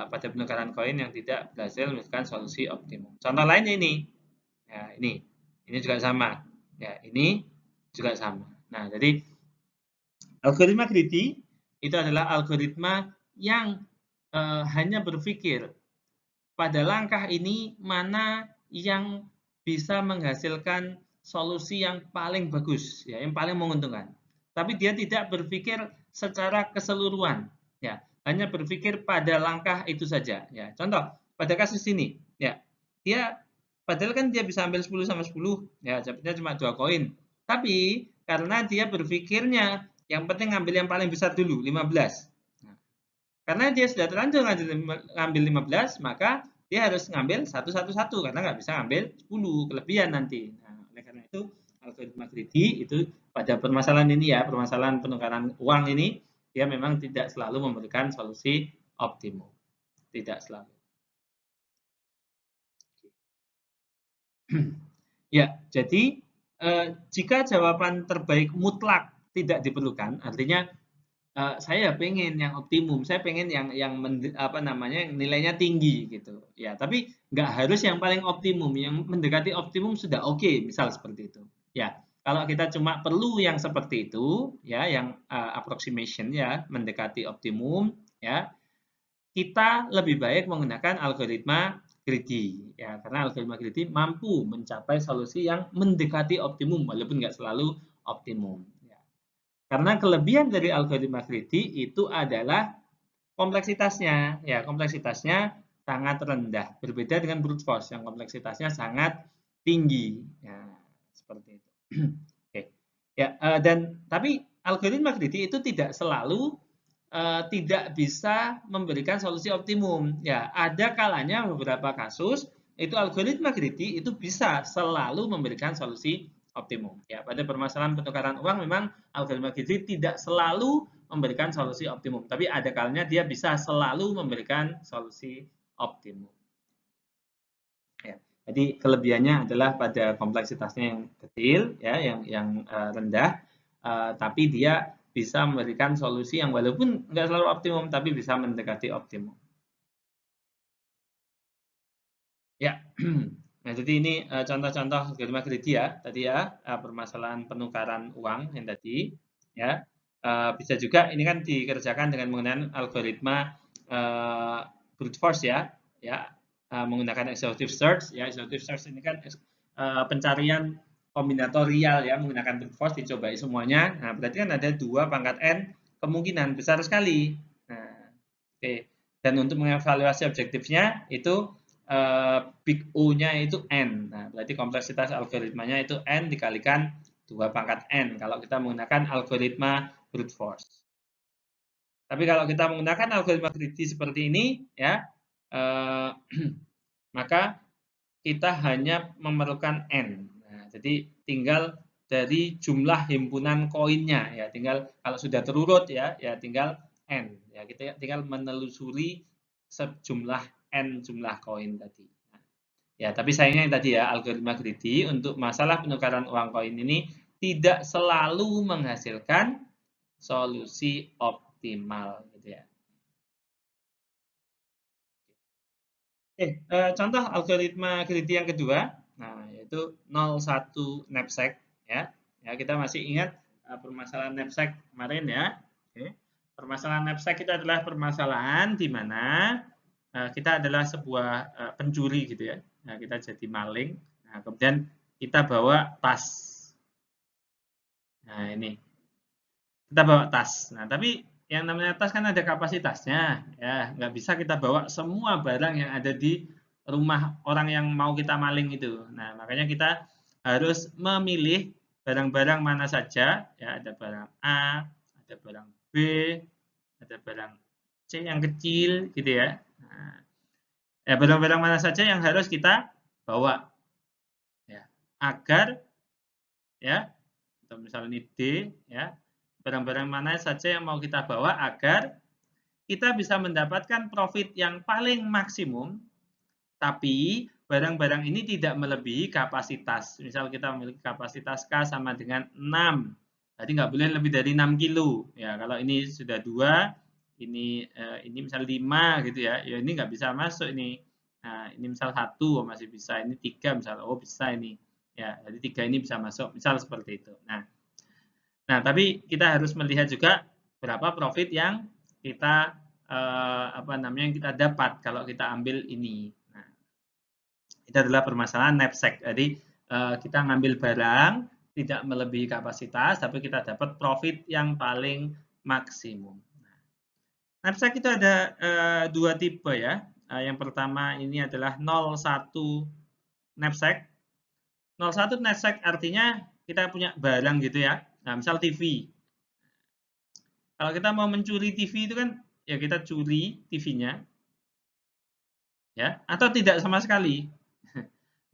pada penukaran koin yang tidak berhasil memberikan solusi optimum. Contoh lainnya ini. Ya, ini juga sama. Ya, ini juga sama. Nah, jadi algoritma greedy itu adalah algoritma yang hanya berpikir pada langkah ini mana yang bisa menghasilkan solusi yang paling bagus, ya, yang paling menguntungkan. Tapi dia tidak berpikir secara keseluruhan, ya, hanya berpikir pada langkah itu saja. Ya, contoh pada kasus ini, ya, dia padahal kan dia bisa ambil 10 sama 10, ya, dapatnya cuma 2 koin. Tapi karena dia berpikirnya yang penting ngambil yang paling besar dulu, 15. Nah, karena dia sudah terlanjur ngambil 15, maka dia harus ngambil 1 karena nggak bisa ngambil 10 kelebihan nanti. Nah, oleh karena itu algoritma greedy itu pada permasalahan ini ya, permasalahan penukaran uang ini dia memang tidak selalu memberikan solusi optimum. Tidak selalu. Ya, jadi jika jawaban terbaik mutlak tidak diperlukan, artinya saya pengen yang optimum, saya pengen yang apa namanya, yang nilainya tinggi gitu. Ya, tapi nggak harus yang paling optimum, yang mendekati optimum sudah oke, misal seperti itu. Ya, kalau kita cuma perlu yang seperti itu, ya, yang approximation ya, mendekati optimum, ya, kita lebih baik menggunakan algoritma greedy, ya, karena algoritma greedy mampu mencapai solusi yang mendekati optimum walaupun nggak selalu optimum. Ya. Karena kelebihan dari algoritma greedy itu adalah kompleksitasnya, ya, kompleksitasnya sangat rendah, berbeda dengan brute force yang kompleksitasnya sangat tinggi, ya, seperti itu. Oke, ya, dan tapi algoritma greedy itu tidak selalu tidak bisa memberikan solusi optimum. Ya, ada kalanya beberapa kasus itu algoritma greedy itu bisa selalu memberikan solusi optimum. Ya, pada permasalahan penukaran uang memang algoritma greedy tidak selalu memberikan solusi optimum, tapi ada kalanya dia bisa selalu memberikan solusi optimum. Ya, jadi kelebihannya adalah pada kompleksitasnya yang kecil, ya, yang rendah, tapi dia bisa memberikan solusi yang walaupun nggak selalu optimum, tapi bisa mendekati optimum. Ya, nah jadi ini contoh-contoh algoritma greedy ya, tadi ya, permasalahan penukaran uang yang tadi, ya. Bisa juga ini kan dikerjakan dengan menggunakan algoritma brute force ya, menggunakan exhaustive search, ya, exhaustive search ini kan pencarian kombinatorial ya, menggunakan brute force dicobai semuanya. Nah, berarti kan ada 2 pangkat n kemungkinan besar sekali. Nah, oke. Dan untuk mengevaluasi objektifnya itu big O-nya itu n. Nah, berarti kompleksitas algoritmanya itu n dikalikan 2 pangkat n kalau kita menggunakan algoritma brute force. Tapi kalau kita menggunakan algoritma greedy seperti ini, ya, maka kita hanya memerlukan n. Nah, jadi tinggal dari jumlah himpunan koinnya, ya, tinggal kalau sudah terurut ya, tinggal n. Ya, kita tinggal menelusuri sejumlah n jumlah koin tadi. Nah, ya, tapi sayangnya yang tadi ya, algoritma greedy untuk masalah penukaran uang koin ini tidak selalu menghasilkan solusi optimal gitu ya. Contoh algoritma greedy yang kedua, nah, yaitu 01 knapsack ya. Ya, kita masih ingat permasalahan knapsack kemarin ya. Oke. Permasalahan knapsack itu adalah permasalahan di mana kita adalah sebuah pencuri gitu ya. Nah, kita jadi maling. Nah, kemudian kita bawa tas. Nah, ini. Kita bawa tas. Nah, tapi yang namanya tas kan ada kapasitasnya, ya. Nggak bisa kita bawa semua barang yang ada di rumah orang yang mau kita maling itu. Nah, makanya kita harus memilih barang-barang mana saja, ya. Ada barang A, ada barang B, ada barang C yang kecil, gitu ya. Nah, ya, barang-barang mana saja yang harus kita bawa, ya, agar, ya, atau misalnya D, ya, barang-barang mana saja yang mau kita bawa agar kita bisa mendapatkan profit yang paling maksimum, tapi barang-barang ini tidak melebihi kapasitas. Misal kita memiliki kapasitas K sama dengan 6, jadi nggak boleh lebih dari 6 kilo. Ya, kalau ini sudah 2, ini misal 5 gitu ya, ya ini nggak bisa masuk ini. Nah, ini misal 1 masih bisa, ini 3 misal, oh bisa ini. Ya, jadi 3 ini bisa masuk, misal seperti itu. Nah, tapi kita harus melihat juga berapa profit yang kita apa namanya yang kita dapat kalau kita ambil ini. Nah, itu adalah permasalahan knapsack. Jadi kita ngambil barang tidak melebihi kapasitas, tapi kita dapat profit yang paling maksimum. Nah, knapsack itu ada 2 tipe ya. Yang pertama ini adalah 01 knapsack. 01 knapsack artinya kita punya barang gitu ya. Nah, misal TV. Kalau kita mau mencuri TV itu kan ya kita curi TV-nya, ya, atau tidak sama sekali.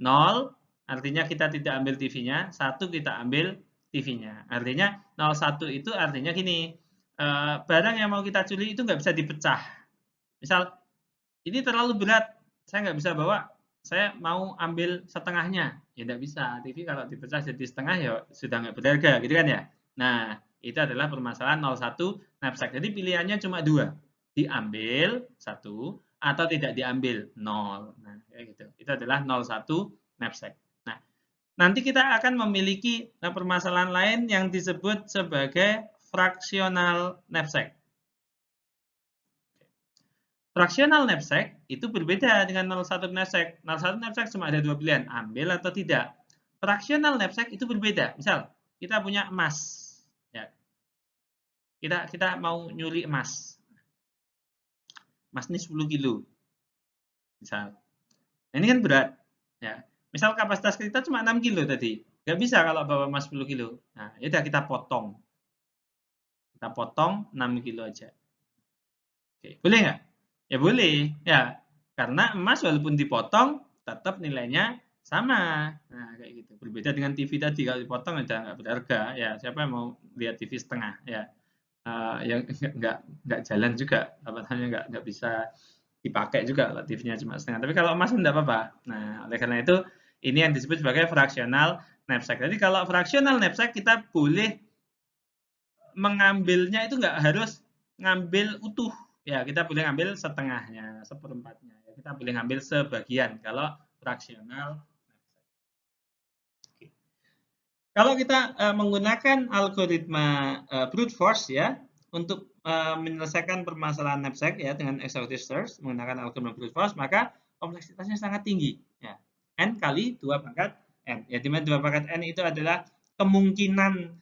0 artinya kita tidak ambil TV-nya, 1 kita ambil TV-nya. Artinya 01 itu artinya gini, barang yang mau kita curi itu nggak bisa dipecah. Misal, ini terlalu berat, saya nggak bisa bawa, saya mau ambil setengahnya. Ya tidak bisa. TV kalau dipecah jadi setengah ya sudah nggak berharga, gitu kan ya. Nah, itu adalah permasalahan 01 knapsack. Jadi pilihannya cuma dua. Diambil 1 atau tidak diambil 0. Nah, kayak gitu. Itu adalah 01 knapsack. Nah, nanti kita akan memiliki permasalahan lain yang disebut sebagai fractional knapsack. Fractional knapsack itu berbeda dengan 01 knapsack. 01 knapsack cuma ada dua pilihan, ambil atau tidak. Fractional knapsack itu berbeda. Misal, kita punya emas. Ya. Kita mau nyuri emas. Emas ini 10 kilo. Misal. Nah, ini kan berat. Ya. Misal kapasitas kita cuma 6 kilo tadi. Nggak bisa kalau bawa emas 10 kilo. Nah, yaudah kita potong. Kita potong 6 kilo aja. Oke, boleh nggak? Ya boleh, ya. Karena emas walaupun dipotong, tetap nilainya sama. Nah, kayak gitu. Berbeda dengan TV tadi, kalau dipotong udah nggak berharga. Ya, siapa yang mau lihat TV setengah? Ya, yang nggak jalan juga, apa namanya nggak bisa dipakai juga kalau TV-nya cuma setengah. Tapi kalau emas enggak apa-apa. Nah, oleh karena itu, ini yang disebut sebagai fractional knapsack. Jadi kalau fractional knapsack kita boleh mengambilnya itu nggak harus ngambil utuh. Ya, kita boleh ngambil setengahnya, seperempatnya. Ya, kita boleh ngambil sebagian kalau fractional. Kalau kita menggunakan algoritma brute force ya untuk menyelesaikan permasalahan knapsack ya dengan exhaustive search menggunakan algoritma brute force, maka kompleksitasnya sangat tinggi ya. N kali 2 pangkat N. Ya, di mana 2 pangkat N itu adalah kemungkinan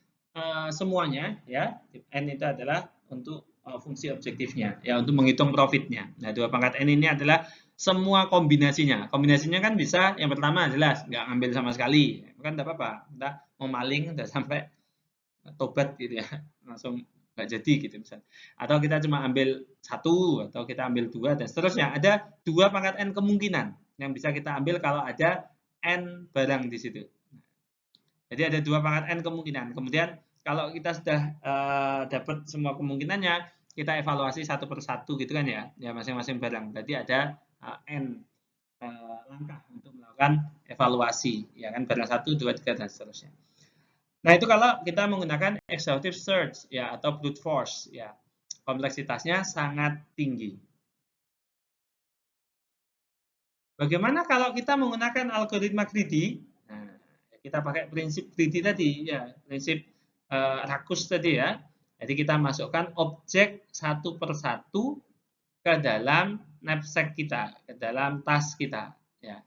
semuanya ya. N itu adalah untuk fungsi objektifnya ya, untuk menghitung profitnya. Nah, 2 pangkat N ini adalah semua kombinasinya. Kombinasinya kan bisa yang pertama jelas nggak ngambil sama sekali. Kan tidak apa-apa. Kita mau maling udah sampai tobat gitu ya. Langsung nggak jadi gitu misalnya. Atau kita cuma ambil 1 atau kita ambil 2 dan seterusnya. Ada 2 pangkat N kemungkinan yang bisa kita ambil kalau ada N barang di situ. Jadi ada 2 pangkat N kemungkinan. Kemudian kalau kita sudah dapat semua kemungkinannya, kita evaluasi satu per satu gitu kan ya. Ya masing-masing barang. Berarti ada N langkah untuk melakukan evaluasi ya kan, barang 1, 2, 3 dan seterusnya. Nah, itu kalau kita menggunakan exhaustive search ya atau brute force ya. Kompleksitasnya sangat tinggi. Bagaimana kalau kita menggunakan algoritma greedy? Nah, kita pakai prinsip greedy tadi ya, prinsip rakus tadi ya. Jadi kita masukkan objek satu per satu ke dalam knapsack kita, ke dalam tas kita ya.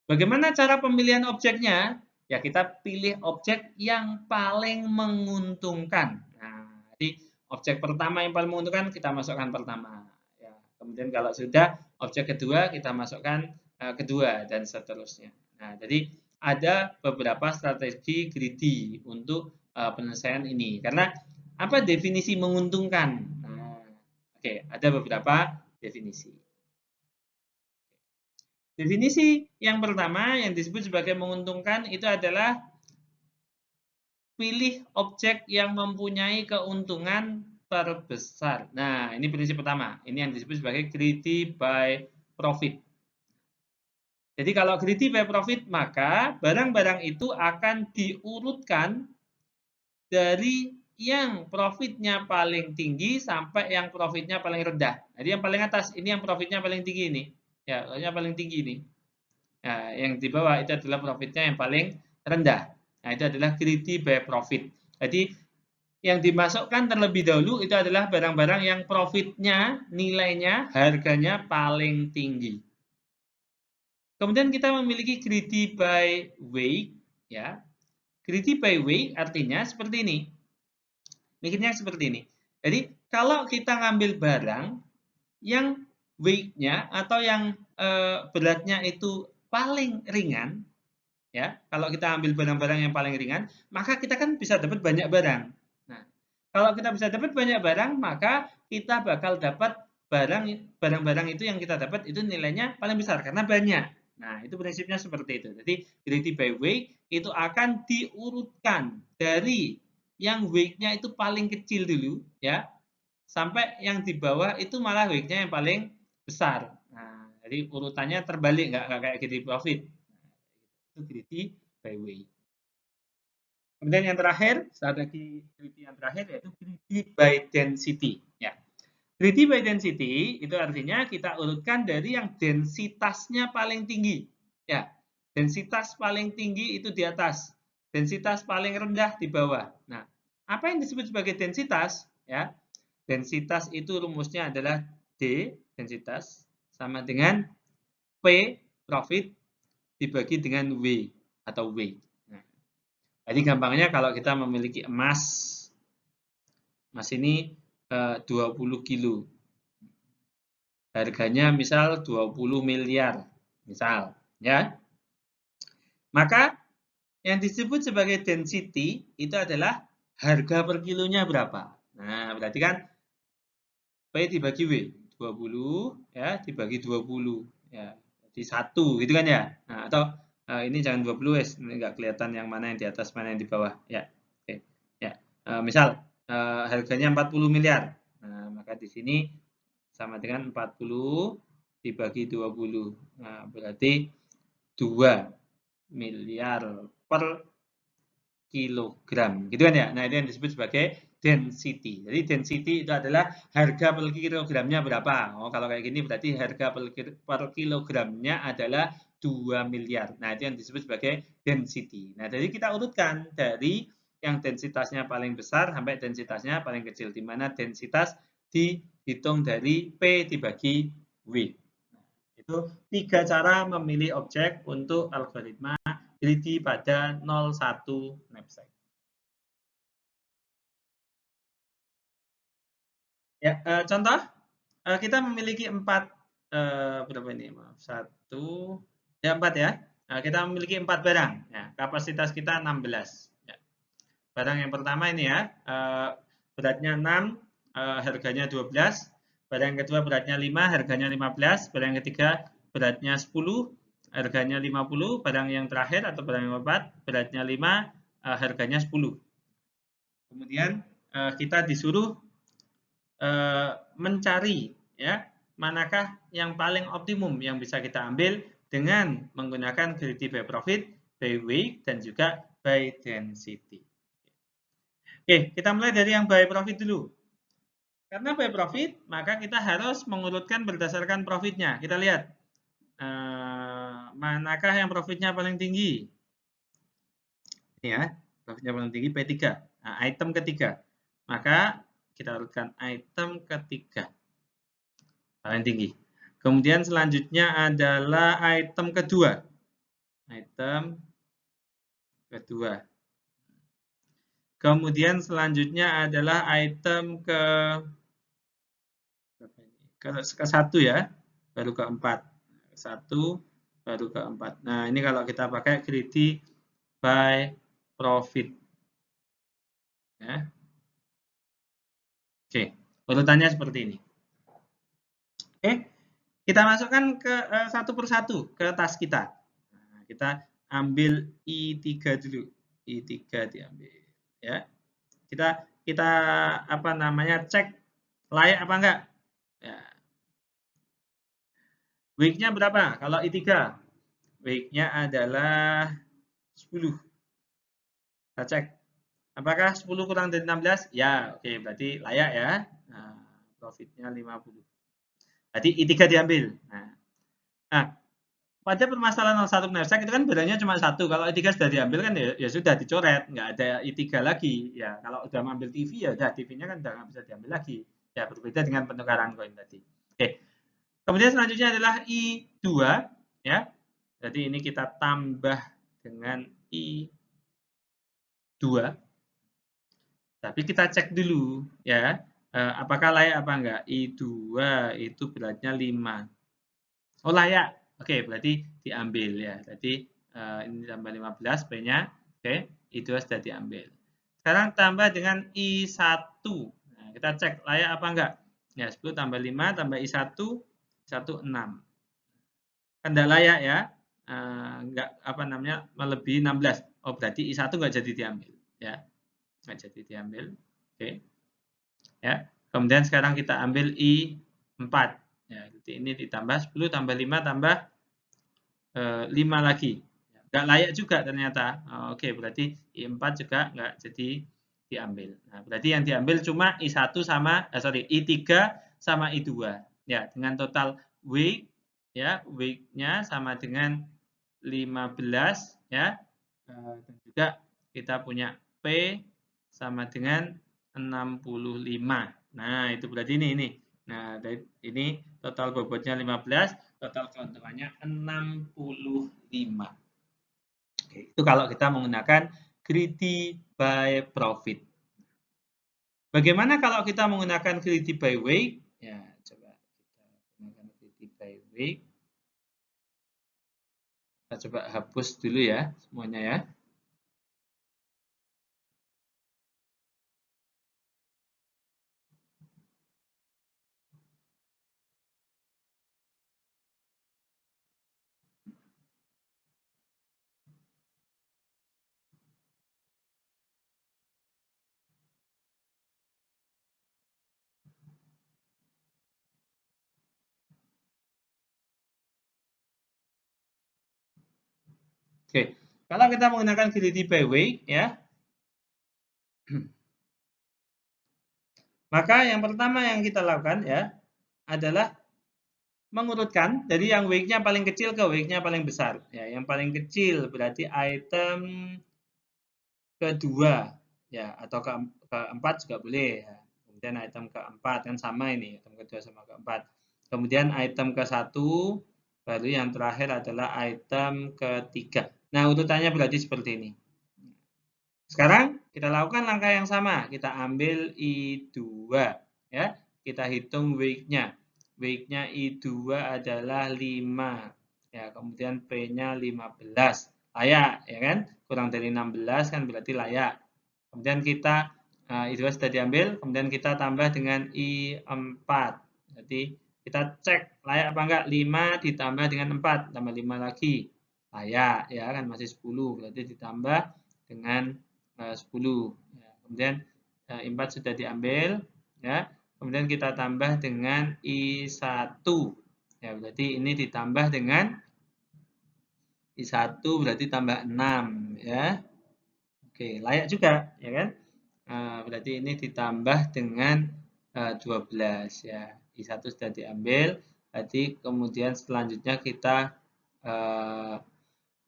Bagaimana cara pemilihan objeknya? Ya, kita pilih objek yang paling menguntungkan. Nah, jadi objek pertama yang paling menguntungkan kita masukkan pertama. Ya, kemudian kalau sudah objek kedua kita masukkan kedua dan seterusnya. Nah, jadi ada beberapa strategi greedy untuk penyelesaian ini. Karena apa definisi menguntungkan? Nah, oke, ada beberapa definisi. Definisi yang pertama yang disebut sebagai menguntungkan itu adalah pilih objek yang mempunyai keuntungan terbesar. Nah, ini prinsip pertama. Ini yang disebut sebagai greedy by profit. Jadi kalau greedy by profit, maka barang-barang itu akan diurutkan dari yang profitnya paling tinggi sampai yang profitnya paling rendah. Jadi yang paling atas, ini yang profitnya paling tinggi ini. Ya, yang paling tinggi ini. Nah, yang di bawah itu adalah profitnya yang paling rendah. Nah, itu adalah greedy by profit. Jadi, yang dimasukkan terlebih dahulu itu adalah barang-barang yang profitnya, nilainya, harganya paling tinggi. Kemudian kita memiliki greedy by weight. Ya. Greedy by weight artinya seperti ini. Mikirnya seperti ini. Jadi, kalau kita ngambil barang yang weight-nya atau yang beratnya itu paling ringan, ya, kalau kita ambil barang-barang yang paling ringan, maka kita kan bisa dapat banyak barang. Nah, kalau kita bisa dapat banyak barang, maka kita bakal dapat barang-barang itu yang kita dapat itu nilainya paling besar karena banyak. Nah, itu prinsipnya seperti itu. Jadi, greedy by weight itu akan diurutkan dari yang weight-nya itu paling kecil dulu, ya, sampai yang di bawah itu malah weight-nya yang paling besar. Nah, jadi Jadi urutannya terbalik, nggak kayak greedy profit. Itu greedy by weight. Kemudian yang terakhir, strategi greedy yang terakhir yaitu greedy by density. Ya. Greedy by density itu artinya kita urutkan dari yang densitasnya paling tinggi. Ya, densitas paling tinggi itu di atas, densitas paling rendah di bawah. Nah, apa yang disebut sebagai densitas? Ya, densitas itu rumusnya adalah D, densitas, sama dengan P, profit, dibagi dengan W atau W. Nah, jadi gampangnya kalau kita memiliki emas ini 20 kilo. Harganya misal 20 miliar, misal, ya. Maka yang disebut sebagai density itu adalah harga per kilonya berapa. Nah, berarti kan P dibagi W, 20 ya, dibagi 20 ya. Jadi 1 gitu kan ya. Nah, atau ini jangan 20 wes, ini enggak kelihatan yang mana yang di atas, mana yang di bawah ya. Oke. Ya. Misal harganya 40 miliar. Nah, maka di sini sama dengan 40 dibagi 20. Nah, berarti 2 miliar per kilogram. Gitu kan ya? Nah, itu yang disebut sebagai density. Jadi density itu adalah harga per kilogramnya berapa. Oh, kalau kayak gini berarti harga per kilogramnya adalah 2 miliar. Nah, itu yang disebut sebagai density. Nah, jadi kita urutkan dari yang densitasnya paling besar sampai densitasnya paling kecil. Di mana densitas dihitung dari P dibagi W. Nah, itu 3 cara memilih objek untuk algoritma greedy pada 01 knapsack. Ya, contoh kita memiliki 4 berapa ini? Maaf, 1 ya 4 ya. Kita memiliki 4 barang. Ya, kapasitas kita 16. Ya. Barang yang pertama ini ya, beratnya 6, harganya 12. Barang yang kedua beratnya 5, harganya 15. Barang yang ketiga beratnya 10, harganya 50. Barang yang terakhir atau barang yang keempat beratnya 5, harganya 10. Kemudian kita disuruh mencari ya manakah yang paling optimum yang bisa kita ambil dengan menggunakan greedy by profit, by weight, dan juga by density. Oke, kita mulai dari yang by profit dulu. Karena by profit, maka kita harus mengurutkan berdasarkan profitnya. Kita lihat manakah yang profitnya paling tinggi. Ini ya, profitnya paling tinggi P3. Nah, item ketiga. Maka kita urutkan item ketiga paling tinggi. Kemudian selanjutnya adalah item kedua. Item kedua. Kemudian selanjutnya adalah item ke 1 ya, baru ke 4. 1 baru ke 4. Nah, ini kalau kita pakai greedy by profit. Ya. Oke, urutannya seperti ini. Oke, kita masukkan ke satu persatu ke tas kita. Nah, kita ambil I3 dulu. I3 diambil ya. Kita apa namanya? Cek layak apa enggak? Ya. Weight-nya berapa? Kalau I3 weight-nya adalah 10. Kita cek. Apakah 10 kurang dari 16? Ya, oke, berarti layak ya. Nah, profitnya 50. Berarti I3 diambil. Nah, pada permasalahan 01 knapsack itu kan bedanya cuma 1. Kalau I3 sudah diambil kan ya sudah dicoret, nggak ada I3 lagi. Ya, kalau udah mengambil TV ya udah TV-nya kan udah nggak bisa diambil lagi. Ya, berbeda dengan penukaran koin tadi. Oke. Kemudian selanjutnya adalah I2 ya. Jadi ini kita tambah dengan I2. Tapi kita cek dulu ya. Apakah layak apa enggak? I2 itu beratnya 5. Oh, layak. Oke, berarti diambil ya. Jadi ini tambah 15 P-nya. Oke, I2 sudah diambil. Sekarang tambah dengan I1. Nah, kita cek layak apa enggak? Ya, 10 tambah 5 tambah I1, 6. Kan enggak layak ya. Enggak apa namanya melebihi 16. Oh, berarti I1 enggak jadi diambil ya. Enggak jadi diambil. Oke. Ya. Kemudian sekarang kita ambil I4 Ya, jadi ini ditambah 10 tambah 5 tambah 5 lagi. Nggak layak juga ternyata. Oke, berarti I4 juga nggak jadi diambil. Nah, berarti yang diambil cuma I1 sama, I3 sama I2. Ya, dengan total weight, ya, weight-nya sama dengan 15, ya. Dan juga kita punya P sama dengan 65. Nah, itu berarti ini. Nah, ini total bobotnya 15, total keuntungannya 65. Oke, itu kalau kita menggunakan greedy by profit. Bagaimana kalau kita menggunakan greedy by weight? Ya, coba kita gunakan greedy by weight. Kita coba hapus dulu ya semuanya ya. Oke, kalau kita menggunakan greedy by weight ya, maka yang pertama yang kita lakukan ya adalah mengurutkan dari yang weight-nya paling kecil ke weight-nya paling besar. Ya, yang paling kecil berarti item kedua ya, atau keempat juga boleh ya. Kemudian item keempat kan sama ini, item kedua sama keempat. Kemudian item ke-1, baru yang terakhir adalah item ketiga. Nah, urutannya berarti seperti ini. Sekarang kita lakukan langkah yang sama. Kita ambil I2 ya. Kita hitung weight-nya. Weight-nya I2 adalah 5. Ya, kemudian P-nya 15. Layak ya kan? Kurang dari 16 kan berarti layak. Kemudian kita I2 sudah diambil, kemudian kita tambah dengan I4. Jadi kita cek layak apa enggak, 5 ditambah dengan 4, tambah 5 lagi. Layak ya kan, masih 10, berarti ditambah dengan 10. Ya, kemudian I4 sudah diambil ya. Kemudian kita tambah dengan I1. Ya, berarti ini ditambah dengan I1 berarti tambah 6 ya. Oke, layak juga ya kan? Berarti ini ditambah dengan 12 ya. I1 sudah diambil. Berarti kemudian selanjutnya kita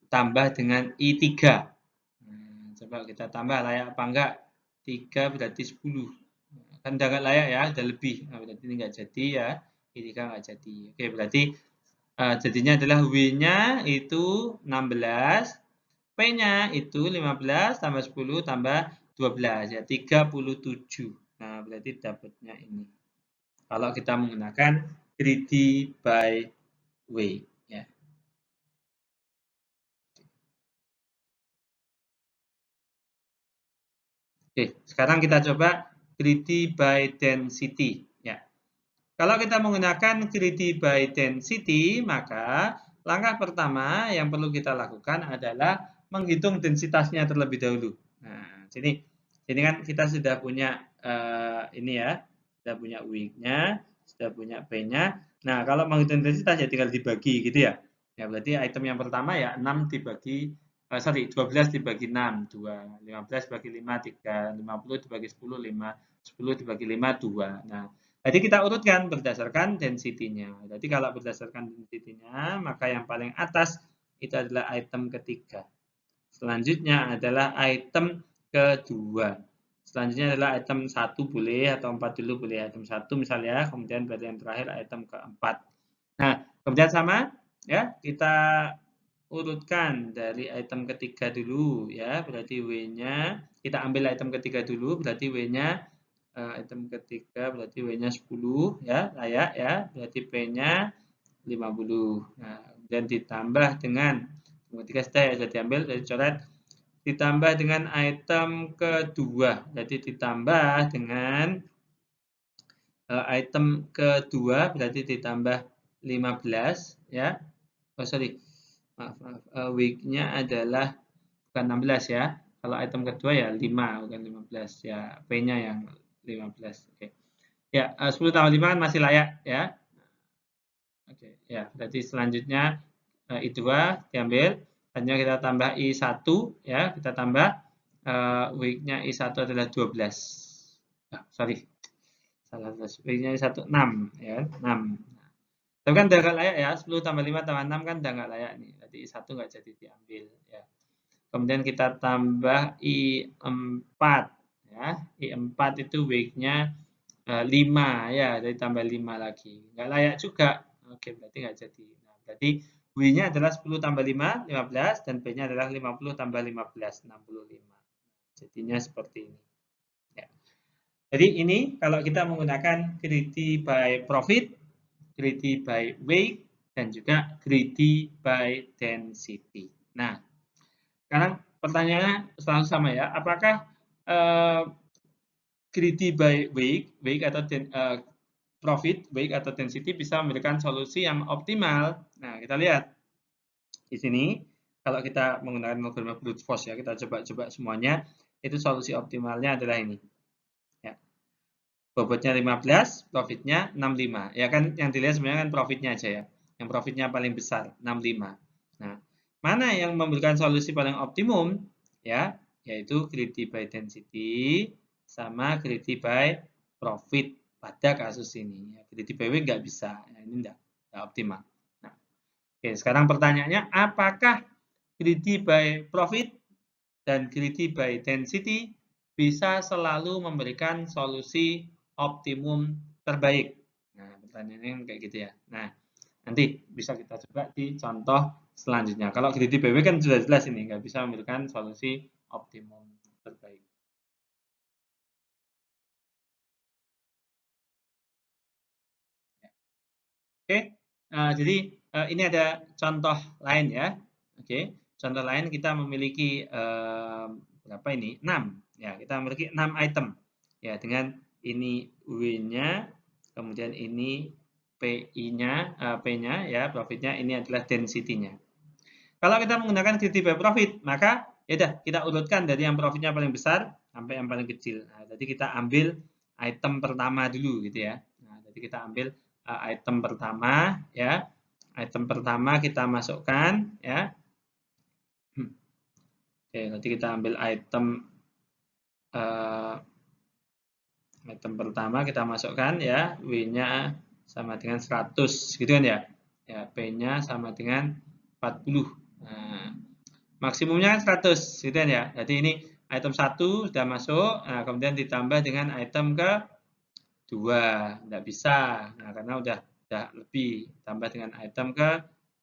tambah dengan I3. Coba kita tambah layak apa enggak? 3 berarti 10. Kan udah enggak layak ya, udah lebih. Nah, berarti ini enggak jadi ya. I3 enggak jadi. Oke, berarti jadinya adalah W-nya itu 16. P-nya itu 15 tambah 10 tambah 12 ya, 37. Nah, berarti dapatnya ini. Kalau kita menggunakan greedy by weight ya. Oke, sekarang kita coba greedy by density ya. Kalau kita menggunakan greedy by density, maka langkah pertama yang perlu kita lakukan adalah menghitung densitasnya terlebih dahulu. Nah, sini kan kita sudah punya ini ya, sudah punya weight-nya, sudah punya P-nya. Nah, kalau menghitung densitas ya tinggal dibagi gitu ya. Ya, berarti item yang pertama ya 6 dibagi 12 dibagi 6, 2. 15 dibagi 5, 3. 50 dibagi 10, 5. 10 dibagi 5, 2. Nah, jadi kita urutkan berdasarkan density-nya. Jadi kalau berdasarkan density-nya, maka yang paling atas itu adalah item ketiga. Selanjutnya adalah item kedua. Selanjutnya adalah item 1 boleh atau 4 dulu boleh. Item 1 misalnya, kemudian berarti yang terakhir item keempat. Nah, kemudian sama ya, kita urutkan dari item ketiga dulu ya, berarti W-nya kita ambil item ketiga dulu, berarti W-nya item ketiga berarti W-nya 10 ya, layak ya, berarti P-nya 50. Nah, dan ditambah dengan ketiga sudah diambil dari coret, ditambah dengan item kedua, jadi ditambah dengan item kedua berarti ditambah 15 ya. Oh sorry, maaf, week-nya adalah bukan 16 ya. Kalau item kedua ya 5 bukan 15 ya, P-nya yang 15. Oke. Ya, 10 tambah 5 kan masih layak ya. Oke, ya, berarti selanjutnya I2 diambil, hanya kita tambah I1 ya, kita tambah week-nya I1 adalah 12. Sorry. Salah terus. Week-nya I1 6 ya, 6. Tapi kan udah nggak layak ya, 10 tambah 5 tambah 6 kan udah nggak layak nih. Berarti I1 nggak jadi diambil ya. Kemudian kita tambah I4 ya. I4 itu week-nya 5 ya, jadi tambah 5 lagi. Nggak layak juga. Oke, berarti nggak jadi. Nah, berarti W-nya adalah 10 tambah 5, 15, dan B-nya adalah 50 tambah 15, 65. Jadinya seperti ini. Ya. Jadi ini kalau kita menggunakan greedy by profit, greedy by weight, dan juga greedy by density. Nah, sekarang pertanyaannya selalu sama ya, apakah greedy by weight atau profit, weight atau density bisa memberikan solusi yang optimal? Nah, kita lihat di sini, kalau kita menggunakan algoritma brute force ya, kita coba-coba semuanya, itu solusi optimalnya adalah ini. Ya. Bobotnya 15, profitnya 65. Ya kan yang dilihat sebenarnya kan profitnya aja ya. Yang profitnya paling besar, 65. Nah, mana yang memberikan solusi paling optimum? Ya, yaitu greedy by density sama greedy by profit pada kasus ini. Greedy by weight nggak bisa. Ya, ini nggak optimal. Nah, oke, sekarang pertanyaannya, apakah greedy by profit dan greedy by density bisa selalu memberikan solusi optimum terbaik? Nah, pertanyaannya kayak gitu ya. Nah, nanti bisa kita coba di contoh selanjutnya. Kalau greedy by weight kan sudah jelas ini, nggak bisa memberikan solusi optimum terbaik. Oke, jadi ini ada contoh lain ya. Oke, contoh lain kita memiliki berapa ini? 6. Ya, kita memiliki 6 item. Ya, dengan ini W-nya, kemudian ini PI-nya, P-nya ya, profitnya, ini adalah density-nya. Kalau kita menggunakan greedy by profit, maka ya udah kita urutkan dari yang profitnya paling besar sampai yang paling kecil. Nah, jadi kita ambil item pertama dulu gitu ya. Nah, jadi kita ambil item pertama ya. Item pertama kita masukkan ya. Oke, nanti kita ambil item pertama kita masukkan ya, W-nya sama dengan 100 gitu kan ya. Ya, P-nya sama dengan 40. Nah, maksimumnya kan 100 gitu kan ya. Jadi ini item 1 sudah masuk, nah, kemudian ditambah dengan item ke 2, tidak bisa. Nah, karena udah lebih. Tambah dengan item ke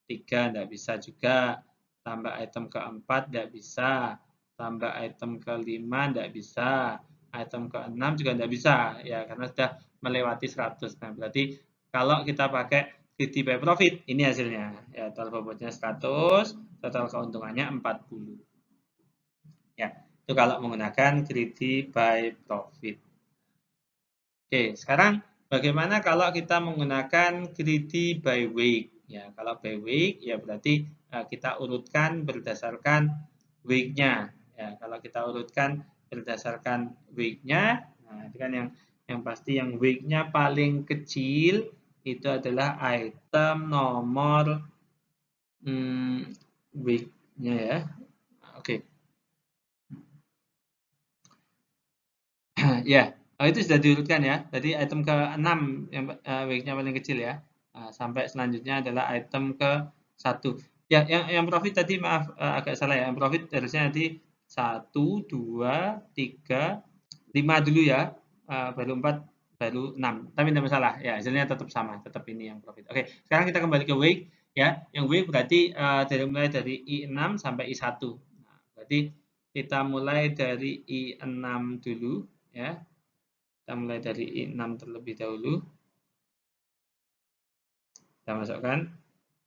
3, tidak bisa juga. Tambah item ke 4, tidak bisa. Tambah item ke 5, tidak bisa. Item ke 6 juga tidak bisa. Ya, karena sudah melewati 100. Nah, berarti kalau kita pakai greedy by profit, ini hasilnya. Ya, total bobotnya 100, total keuntungannya 40. Ya, itu kalau menggunakan greedy by profit. Oke, sekarang bagaimana kalau kita menggunakan greedy by weight? Ya, kalau by weight ya berarti kita urutkan berdasarkan weight-nya. Ya, kalau kita urutkan berdasarkan weight-nya, nah itu kan yang pasti yang weight-nya paling kecil itu adalah item nomor weight-nya ya. Oke. Ya, itu sudah diurutkan ya. Jadi item ke-6 yang weight-nya paling kecil ya. Sampai selanjutnya adalah item ke-1. Ya, yang profit tadi maaf agak salah ya. Yang profit harusnya nanti 1, 2, 3, 5 dulu ya. Baru 4, baru 6. Tapi tidak masalah. Ya, hasilnya tetap sama. Tetap ini yang profit. Oke, sekarang kita kembali ke weight ya. Yang weight berarti mulai dari I6 sampai I1. Nah, berarti kita mulai dari I6 dulu ya. Kita mulai dari I6 terlebih dahulu. Kita masukkan.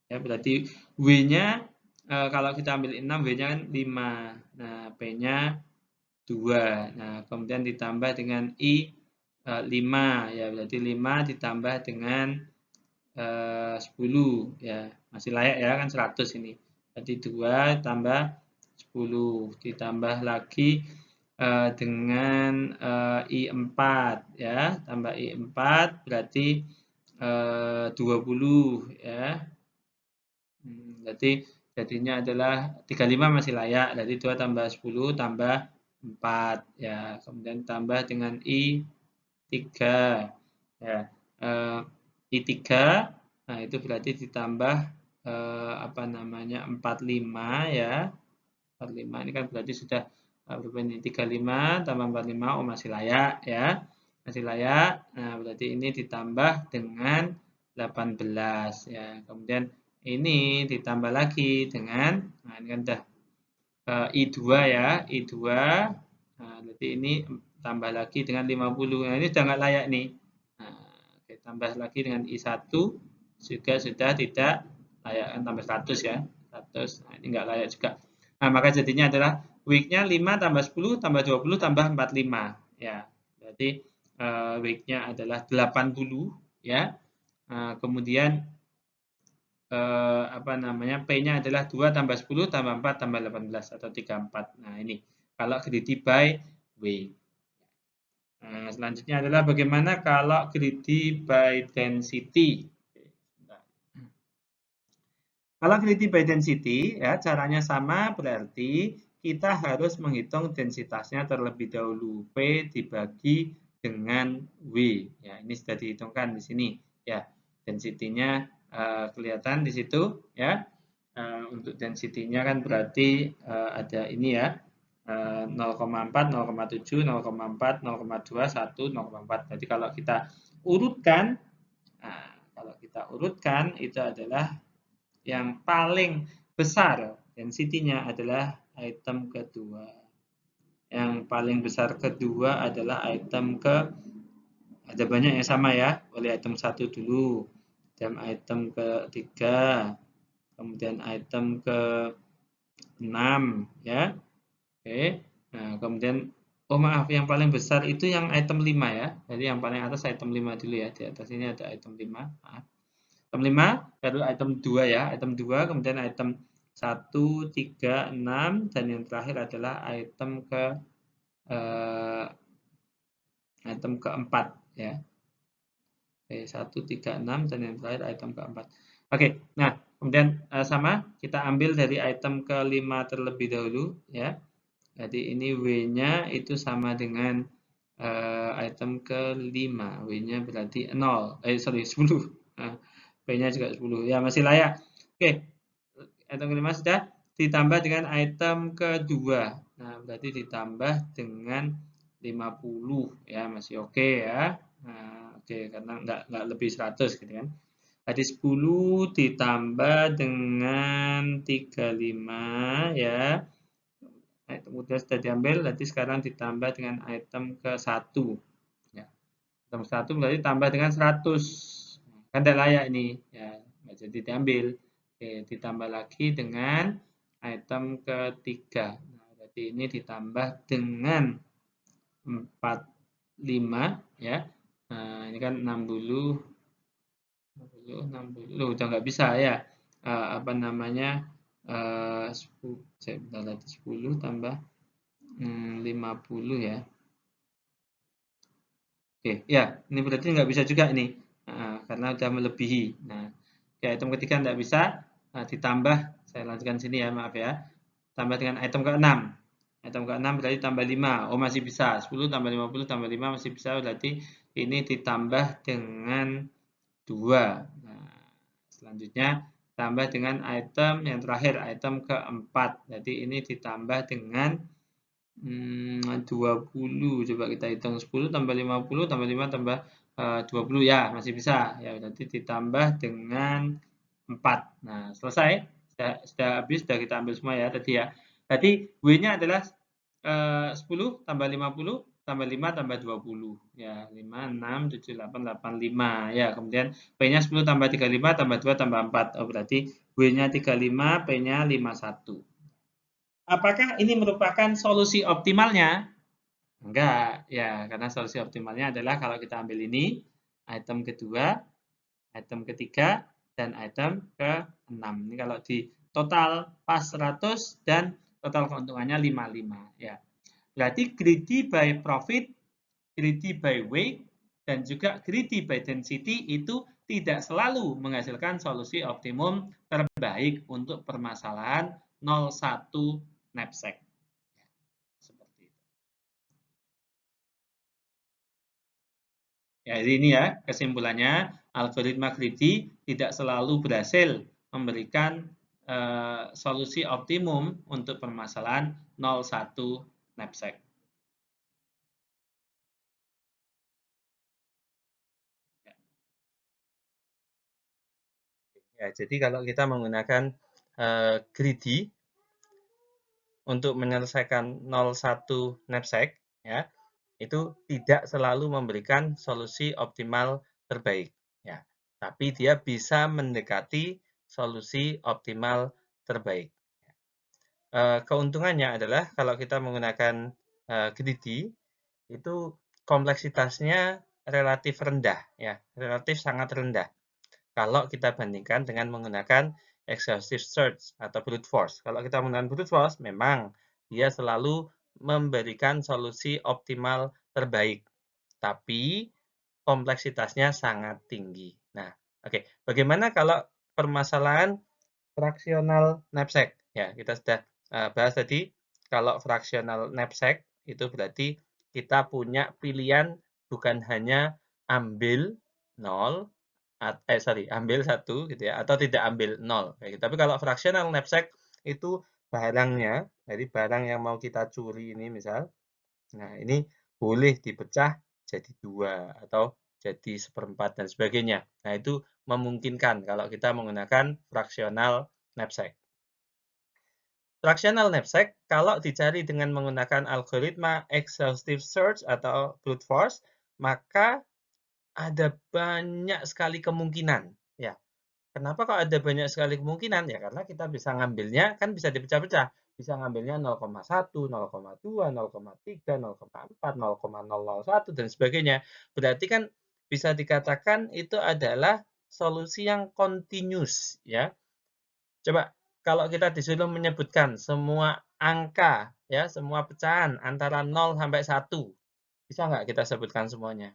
Ya, berarti W-nya kalau kita ambil I6, W-nya kan 5. Nah, P-nya 2. Nah, kemudian ditambah dengan I5 ya, berarti 5 ditambah dengan 10 ya. Masih layak ya kan 100 ini. Berarti 2 tambah 10 ditambah lagi dengan I4 ya, tambah I4 berarti 20 ya. Berarti jadinya adalah 35 masih layak. Jadi 2 tambah 10 tambah 4 ya. Kemudian tambah dengan I3 ya. I3 nah itu berarti ditambah apa namanya 45 ya. 45 ini kan berarti sudah berapa ini 35 tambah 45 oh masih layak ya. Masih layak. Nah, berarti ini ditambah dengan 18 ya. Kemudian ini ditambah lagi dengan nah ini kan udah I2 ya, I2. Nah, berarti ini tambah lagi dengan 50. Nah, ini sudah nggak layak nih. Nah, oke, tambah lagi dengan I1 juga sudah tidak layak, tambah 100 ya. 100. Nah, ini nggak layak juga. Nah, maka jadinya adalah week-nya 5 tambah 10 tambah 20 tambah 45 ya. Berarti week-nya adalah 80 ya. Kemudian apa namanya P-nya adalah 2 tambah 10 tambah 4 tambah 18 atau 34. Nah, ini kalau greedy by week. Nah, selanjutnya adalah bagaimana kalau greedy by density. Kalau greedy by density, ya caranya sama, berarti kita harus menghitung densitasnya terlebih dahulu. P dibagi dengan W. Ya, ini sudah dihitungkan di sini. Ya, density-nya kelihatan di situ. Ya, untuk density-nya kan berarti ada ini ya. 0,4, 0,7, 0,4, 0,2, 1, 0,4. Jadi kalau kita urutkan, itu adalah yang paling besar density-nya adalah item kedua. Yang paling besar kedua adalah item ada banyak yang sama ya. Oleh item 1 dulu, dan item ketiga, kemudian item ke-6 ya. Oke. Nah, kemudian oh maaf, yang paling besar itu yang item 5 ya. Jadi yang paling atas item 5 dulu ya. Di atas ini ada item 5. Maaf. Item 5, baru item 2 ya. Item 2, kemudian item 1, 3, 6, dan yang terakhir adalah item keempat ya. Oke, 1, 3, 6, dan yang terakhir item keempat. Oke, nah kemudian sama, kita ambil dari item ke-5 terlebih dahulu ya. Jadi ini W-nya itu sama dengan item ke-5. W-nya berarti 0. 10. Nah, P-nya juga 10. Ya, masih layak. Oke. Item ke-5 sudah ditambah dengan item kedua. Nah, berarti ditambah dengan 50 ya, masih oke ya. Nah, oke, karena enggak lebih 100 gitu kan. Jadi 10 ditambah dengan 35 ya. Item udah sudah diambil, berarti sekarang ditambah dengan item ke-1. Ya. Item 1 berarti tambah dengan 100. Kan tidak layak ini. Ya, nggak jadi diambil. Oke, ditambah lagi dengan item ketiga. Nah, berarti ini ditambah dengan 45 ya. Nah, ini kan 60 udah nggak bisa ya. Apa namanya? 10 tambah 50 ya. Oke, ya, ini berarti nggak bisa juga ini. Karena sudah melebihi. Nah, ya, item ketiga nggak bisa. Ditambah, saya lanjutkan sini ya, maaf ya. Tambah dengan item ke-6. Item ke-6 berarti tambah 5. Oh, masih bisa. 10 tambah 50 tambah 5 masih bisa. Berarti ini ditambah dengan 2. Nah, selanjutnya tambah dengan item yang terakhir, item keempat. Jadi ini ditambah dengan 20. Coba kita hitung 10 tambah 50 tambah 5 tambah 20 ya, masih bisa. Ya, berarti ditambah dengan 4. Nah, selesai. Sudah habis, sudah kita ambil semua ya tadi ya. Jadi W-nya adalah 10 tambah 50 tambah 5 tambah 20. Ya, 5, 6, 7, 8, 8, 5. Ya, kemudian P-nya 10 tambah 35 tambah 2 tambah 4. Oh, berarti W-nya 35, P-nya 51. Apakah ini merupakan solusi optimalnya? Enggak, ya, karena solusi optimalnya adalah kalau kita ambil ini, item kedua, item ketiga, dan item ke-6. Ini kalau di total pas 100 dan total keuntungannya 55. Ya. Berarti greedy by profit, greedy by weight, dan juga greedy by density itu tidak selalu menghasilkan solusi optimum terbaik untuk permasalahan 01 knapsack. Seperti itu. Ya, ini ya kesimpulannya, algoritma greedy tidak selalu berhasil memberikan solusi optimum untuk permasalahan 01 knapsack. Ya, jadi kalau kita menggunakan greedy untuk menyelesaikan 01 knapsack, ya, itu tidak selalu memberikan solusi optimal terbaik. Ya, tapi dia bisa mendekati solusi optimal terbaik. Keuntungannya adalah kalau kita menggunakan greedy, itu kompleksitasnya relatif rendah, ya, relatif sangat rendah. Kalau kita bandingkan dengan menggunakan exhaustive search atau brute force. Kalau kita menggunakan brute force, memang dia selalu memberikan solusi optimal terbaik, tapi kompleksitasnya sangat tinggi. Nah, oke. Bagaimana kalau permasalahan fractional knapsack? Ya, kita sudah bahas tadi, kalau fractional knapsack itu berarti kita punya pilihan bukan hanya ambil 0, ambil 1 gitu ya, atau tidak ambil 0. Kayak gitu. Tapi kalau fractional knapsack itu barangnya, jadi barang yang mau kita curi ini misal, nah ini boleh dipecah jadi 2 atau jadi 1/4 dan sebagainya. Nah itu memungkinkan kalau kita menggunakan fractional knapsack. Fractional knapsack kalau dicari dengan menggunakan algoritma exhaustive search atau brute force, maka ada banyak sekali kemungkinan. Ya, kenapa kok ada banyak sekali kemungkinan? Ya karena kita bisa ngambilnya, kan bisa dipecah-pecah. Bisa ngambilnya 0,1, 0,2, 0,3, 0,4, 0,001, dan sebagainya. Berarti kan bisa dikatakan itu adalah solusi yang continuous. Ya. Coba kalau kita disuruh menyebutkan semua angka, ya, semua pecahan antara 0 sampai 1, bisa nggak kita sebutkan semuanya?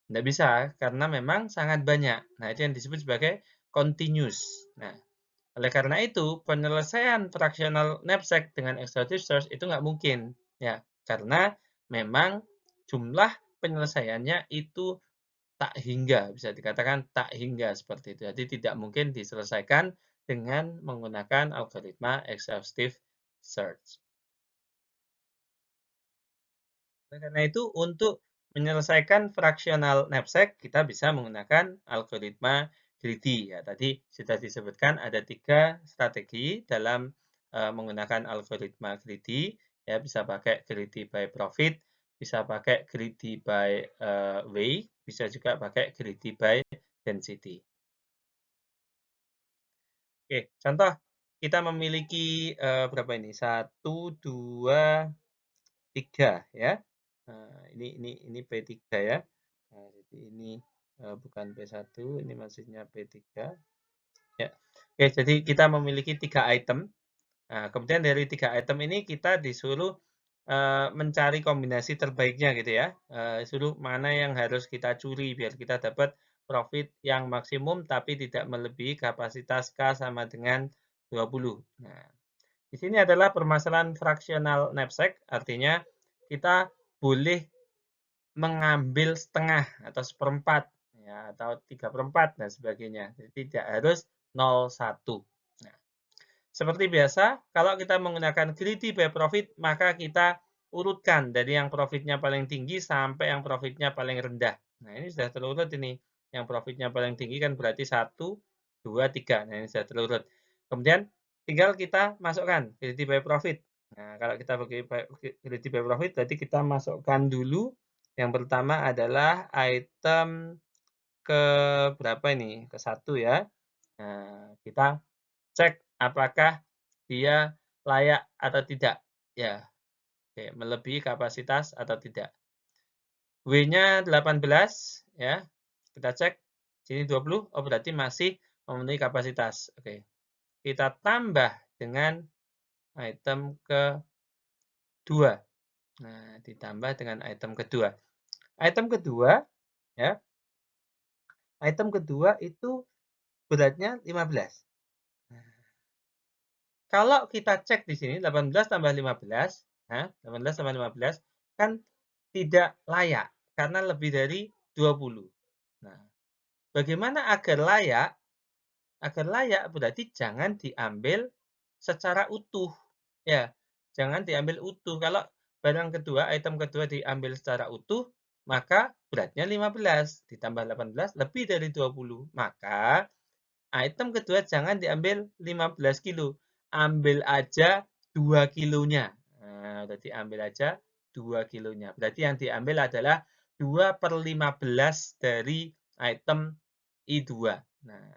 Tidak bisa, karena memang sangat banyak. Nah, itu yang disebut sebagai continuous. Nah, oleh karena itu, penyelesaian fractional knapsack dengan exhaustive search itu nggak mungkin. Ya, karena memang jumlah penyelesaiannya itu tak hingga, bisa dikatakan tak hingga seperti itu. Jadi tidak mungkin diselesaikan dengan menggunakan algoritma exhaustive search. Oleh karena itu, untuk menyelesaikan fractional knapsack, kita bisa menggunakan algoritma greedy. Ya, tadi sudah disebutkan ada 3 strategi dalam menggunakan algoritma greedy. Ya, bisa pakai greedy by profit, bisa pakai greedy by weight, bisa juga pakai greedy by density. Oke, contoh kita memiliki berapa ini? 1, 2, 3 ya. Nah, ini P3 ya. Nah, jadi ini bukan P1, ini maksudnya P3. Ya. Oke, jadi kita memiliki 3 item. Nah, kemudian dari 3 item ini kita disuruh mencari kombinasi terbaiknya gitu ya. Suruh mana yang harus kita curi biar kita dapat profit yang maksimum tapi tidak melebihi kapasitas K sama dengan 20. Nah, di sini adalah permasalahan fractional knapsack, artinya kita boleh mengambil setengah atau 1/4 ya, atau 3/4 dan sebagainya. Jadi tidak harus 0,1. Nah, seperti biasa, kalau kita menggunakan greedy by profit, maka kita urutkan dari yang profitnya paling tinggi sampai yang profitnya paling rendah. Nah, ini sudah terurut ini. Yang profitnya paling tinggi kan berarti 1, 2, 3. Nah, ini sudah terurut. Kemudian tinggal kita masukkan greedy by profit. Nah, kalau kita pakai greedy by profit, berarti kita masukkan dulu. Yang pertama adalah item ke berapa ini? Ke 1 ya. Nah, kita cek apakah dia layak atau tidak. Ya, oke, melebihi kapasitas atau tidak. W-nya 18 ya. Kita cek sini 20, oh berarti masih memenuhi kapasitas. Oke. Kita tambah dengan item kedua. Nah, ditambah dengan item kedua. Item kedua ya. item kedua itu beratnya 15. Kalau kita cek di sini 18 tambah 15, nah 18 tambah 15 kan tidak layak karena lebih dari 20. Nah, bagaimana agar layak? Agar layak berarti jangan diambil secara utuh. Ya, jangan diambil utuh. Kalau barang kedua, item kedua diambil secara utuh, maka beratnya 15 ditambah 18 lebih dari 20. Maka item kedua jangan diambil 15 kilo. Ambil aja 2 kilonya. Nah, berarti ambil aja 2 kilonya. Berarti yang diambil adalah 2/15 dari item I2. Nah,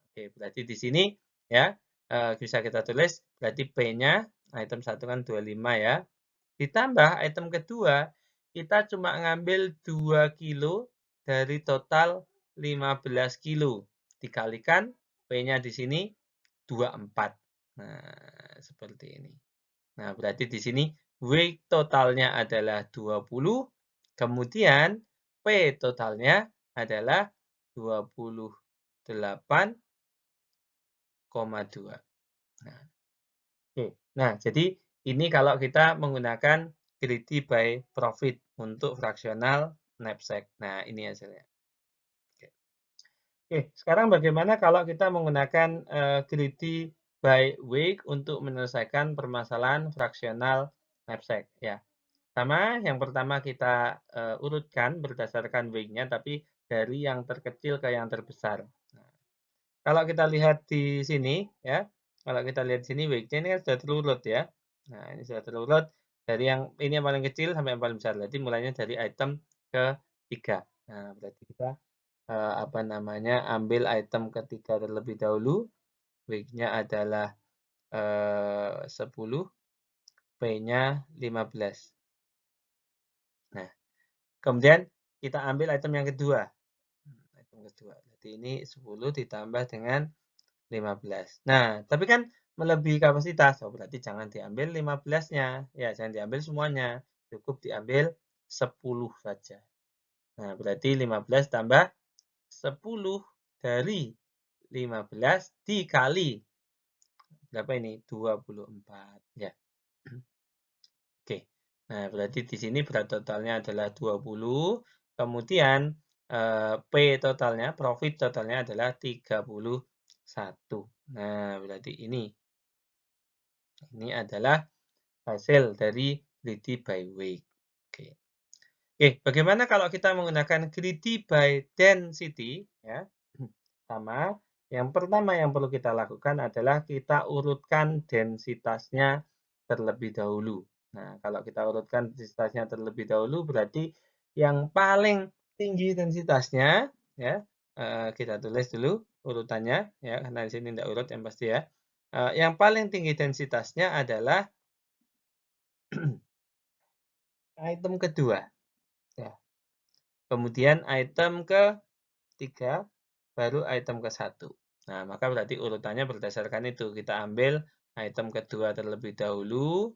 oke, berarti di sini ya bisa kita tulis berarti P-nya item 1 kan 25 ya. Ditambah item kedua kita cuma ngambil 2 kilo dari total 15 kilo. Dikalikan P-nya di sini 24. Nah, seperti ini. Nah, berarti di sini weight totalnya adalah 20, kemudian P totalnya adalah 28,2. Nah, oke. Nah, jadi ini kalau kita menggunakan greedy by profit untuk fraksional knapsack. Nah, ini hasilnya. Oke, sekarang bagaimana kalau kita menggunakan greedy by weight untuk menyelesaikan permasalahan fraksional knapsack? Ya, sama. Yang pertama kita urutkan berdasarkan weight-nya, tapi dari yang terkecil ke yang terbesar. Nah, kalau kita lihat di sini, ya, kalau kita lihat di sini weight-nya ini kan sudah terurut ya. Nah, ini sudah terurut dari yang ini yang paling kecil sampai yang paling besar. Berarti mulainya dari item ketiga. Nah, berarti kita apa namanya, ambil item ketiga terlebih dahulu, weight-nya adalah 10, P-nya 15. Nah, kemudian kita ambil item yang kedua. Item kedua, berarti ini 10 ditambah dengan 15. Nah, tapi kan melebihi kapasitas, oh berarti jangan diambil 15-nya. Ya, jangan diambil semuanya. Cukup diambil 10 saja. Nah, berarti 15 tambah 10 dari 15 dikali berapa ini? 24 ya. Oke. Nah, berarti di sini berat totalnya adalah 20, kemudian P totalnya, profit totalnya adalah 31. Nah, berarti ini adalah hasil dari greedy by weight. Oke. Oke, bagaimana kalau kita menggunakan greedy by density ya? Sama. Yang pertama yang perlu kita lakukan adalah kita urutkan densitasnya terlebih dahulu. Nah, kalau kita urutkan densitasnya terlebih dahulu berarti yang paling tinggi densitasnya ya, kita tulis dulu urutannya ya, karena di sini tidak urut yang pasti ya. Yang paling tinggi densitasnya adalah item kedua ya. Kemudian item ketiga, baru item ke-1. Nah, maka berarti urutannya berdasarkan itu. Kita ambil item kedua terlebih dahulu,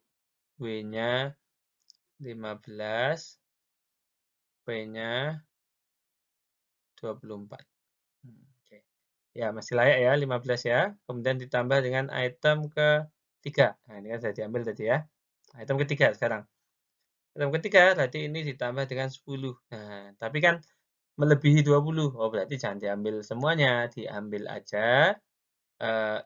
W-nya 15, P-nya 24. Oke. Ya, masih layak ya, 15 ya. Kemudian ditambah dengan item ketiga. Nah, ini kan sudah diambil tadi ya. Item ketiga sekarang. Item ketiga, berarti ini ditambah dengan 10. Nah, tapi kan melebihi 20. Oh, berarti jangan diambil semuanya. Diambil aja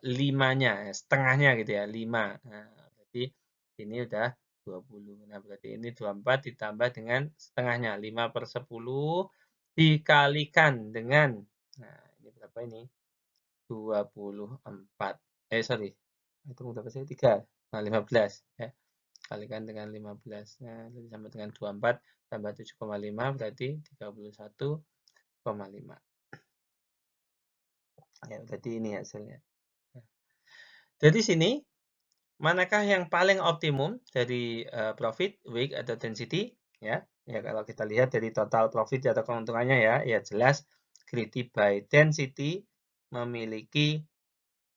5-nya, setengahnya gitu ya, 5. Nah, berarti ini udah 20. Nah, berarti ini 24 ditambah dengan setengahnya, 5/10 dikalikan dengan, nah ini berapa ini? 24. Sorry, itu berapa sih? 3. Nah, 15 ya. Kalikan dengan 15. Nah, sama dengan 24 tambah 7,5 berarti 31,5. Ya, berarti ini hasilnya. Dari sini, manakah yang paling optimum dari profit, weight, atau density? Ya, ya kalau kita lihat dari total profit atau keuntungannya ya, ya jelas greedy by density memiliki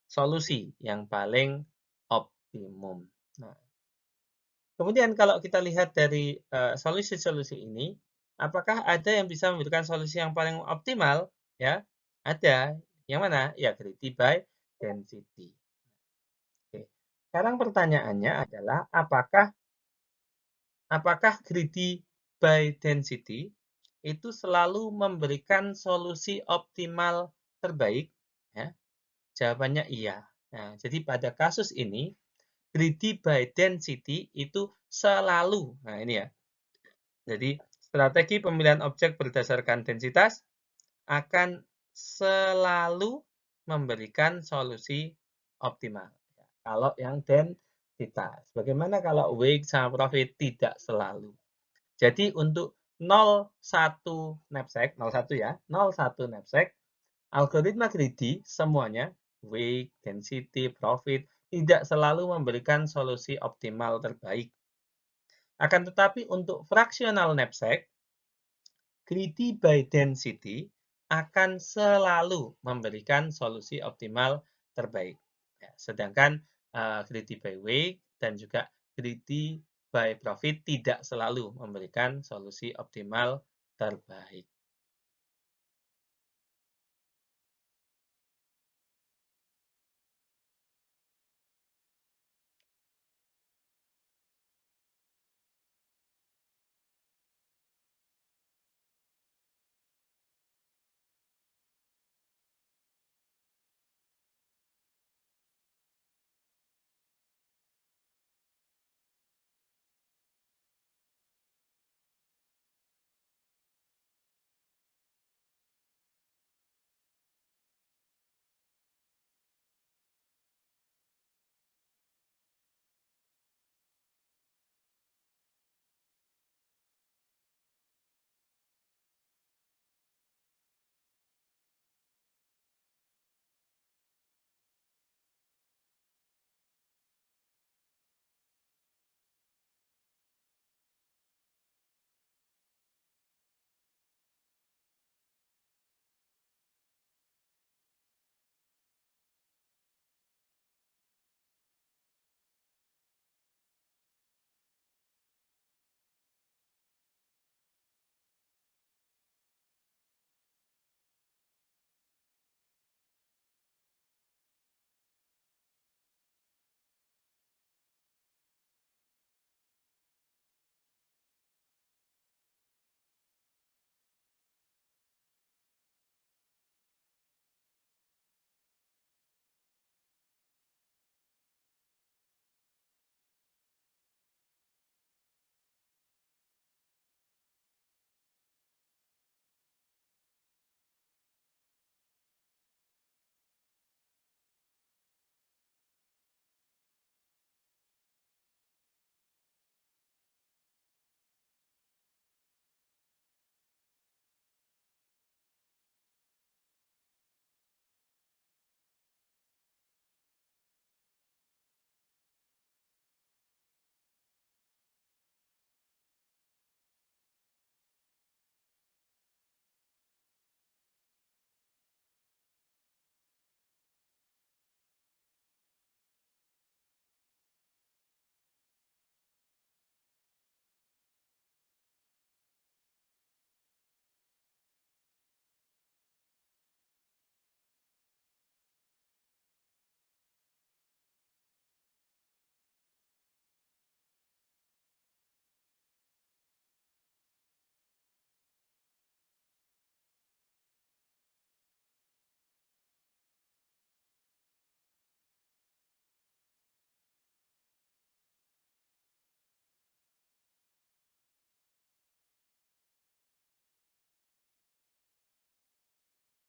solusi yang paling optimum. Nah, kemudian kalau kita lihat dari solusi-solusi ini, apakah ada yang bisa memberikan solusi yang paling optimal? ya? Ada. Yang mana? Ya, greedy by density. Oke. Sekarang pertanyaannya adalah apakah greedy by density itu selalu memberikan solusi optimal terbaik? Ya, jawabannya iya. Nah, jadi pada kasus ini, greedy by density itu selalu, nah ini ya, jadi strategi pemilihan objek berdasarkan densitas akan selalu memberikan solusi optimal. Kalau yang densitas. Bagaimana kalau weight sama profit? Tidak selalu. Jadi untuk 01 knapsack, 01 ya, 01 knapsack, algoritma greedy semuanya, weight, density, profit, tidak selalu memberikan solusi optimal terbaik. Akan tetapi untuk fractional knapsack, greedy by density akan selalu memberikan solusi optimal terbaik. Ya, sedangkan greedy by weight dan juga greedy by profit tidak selalu memberikan solusi optimal terbaik.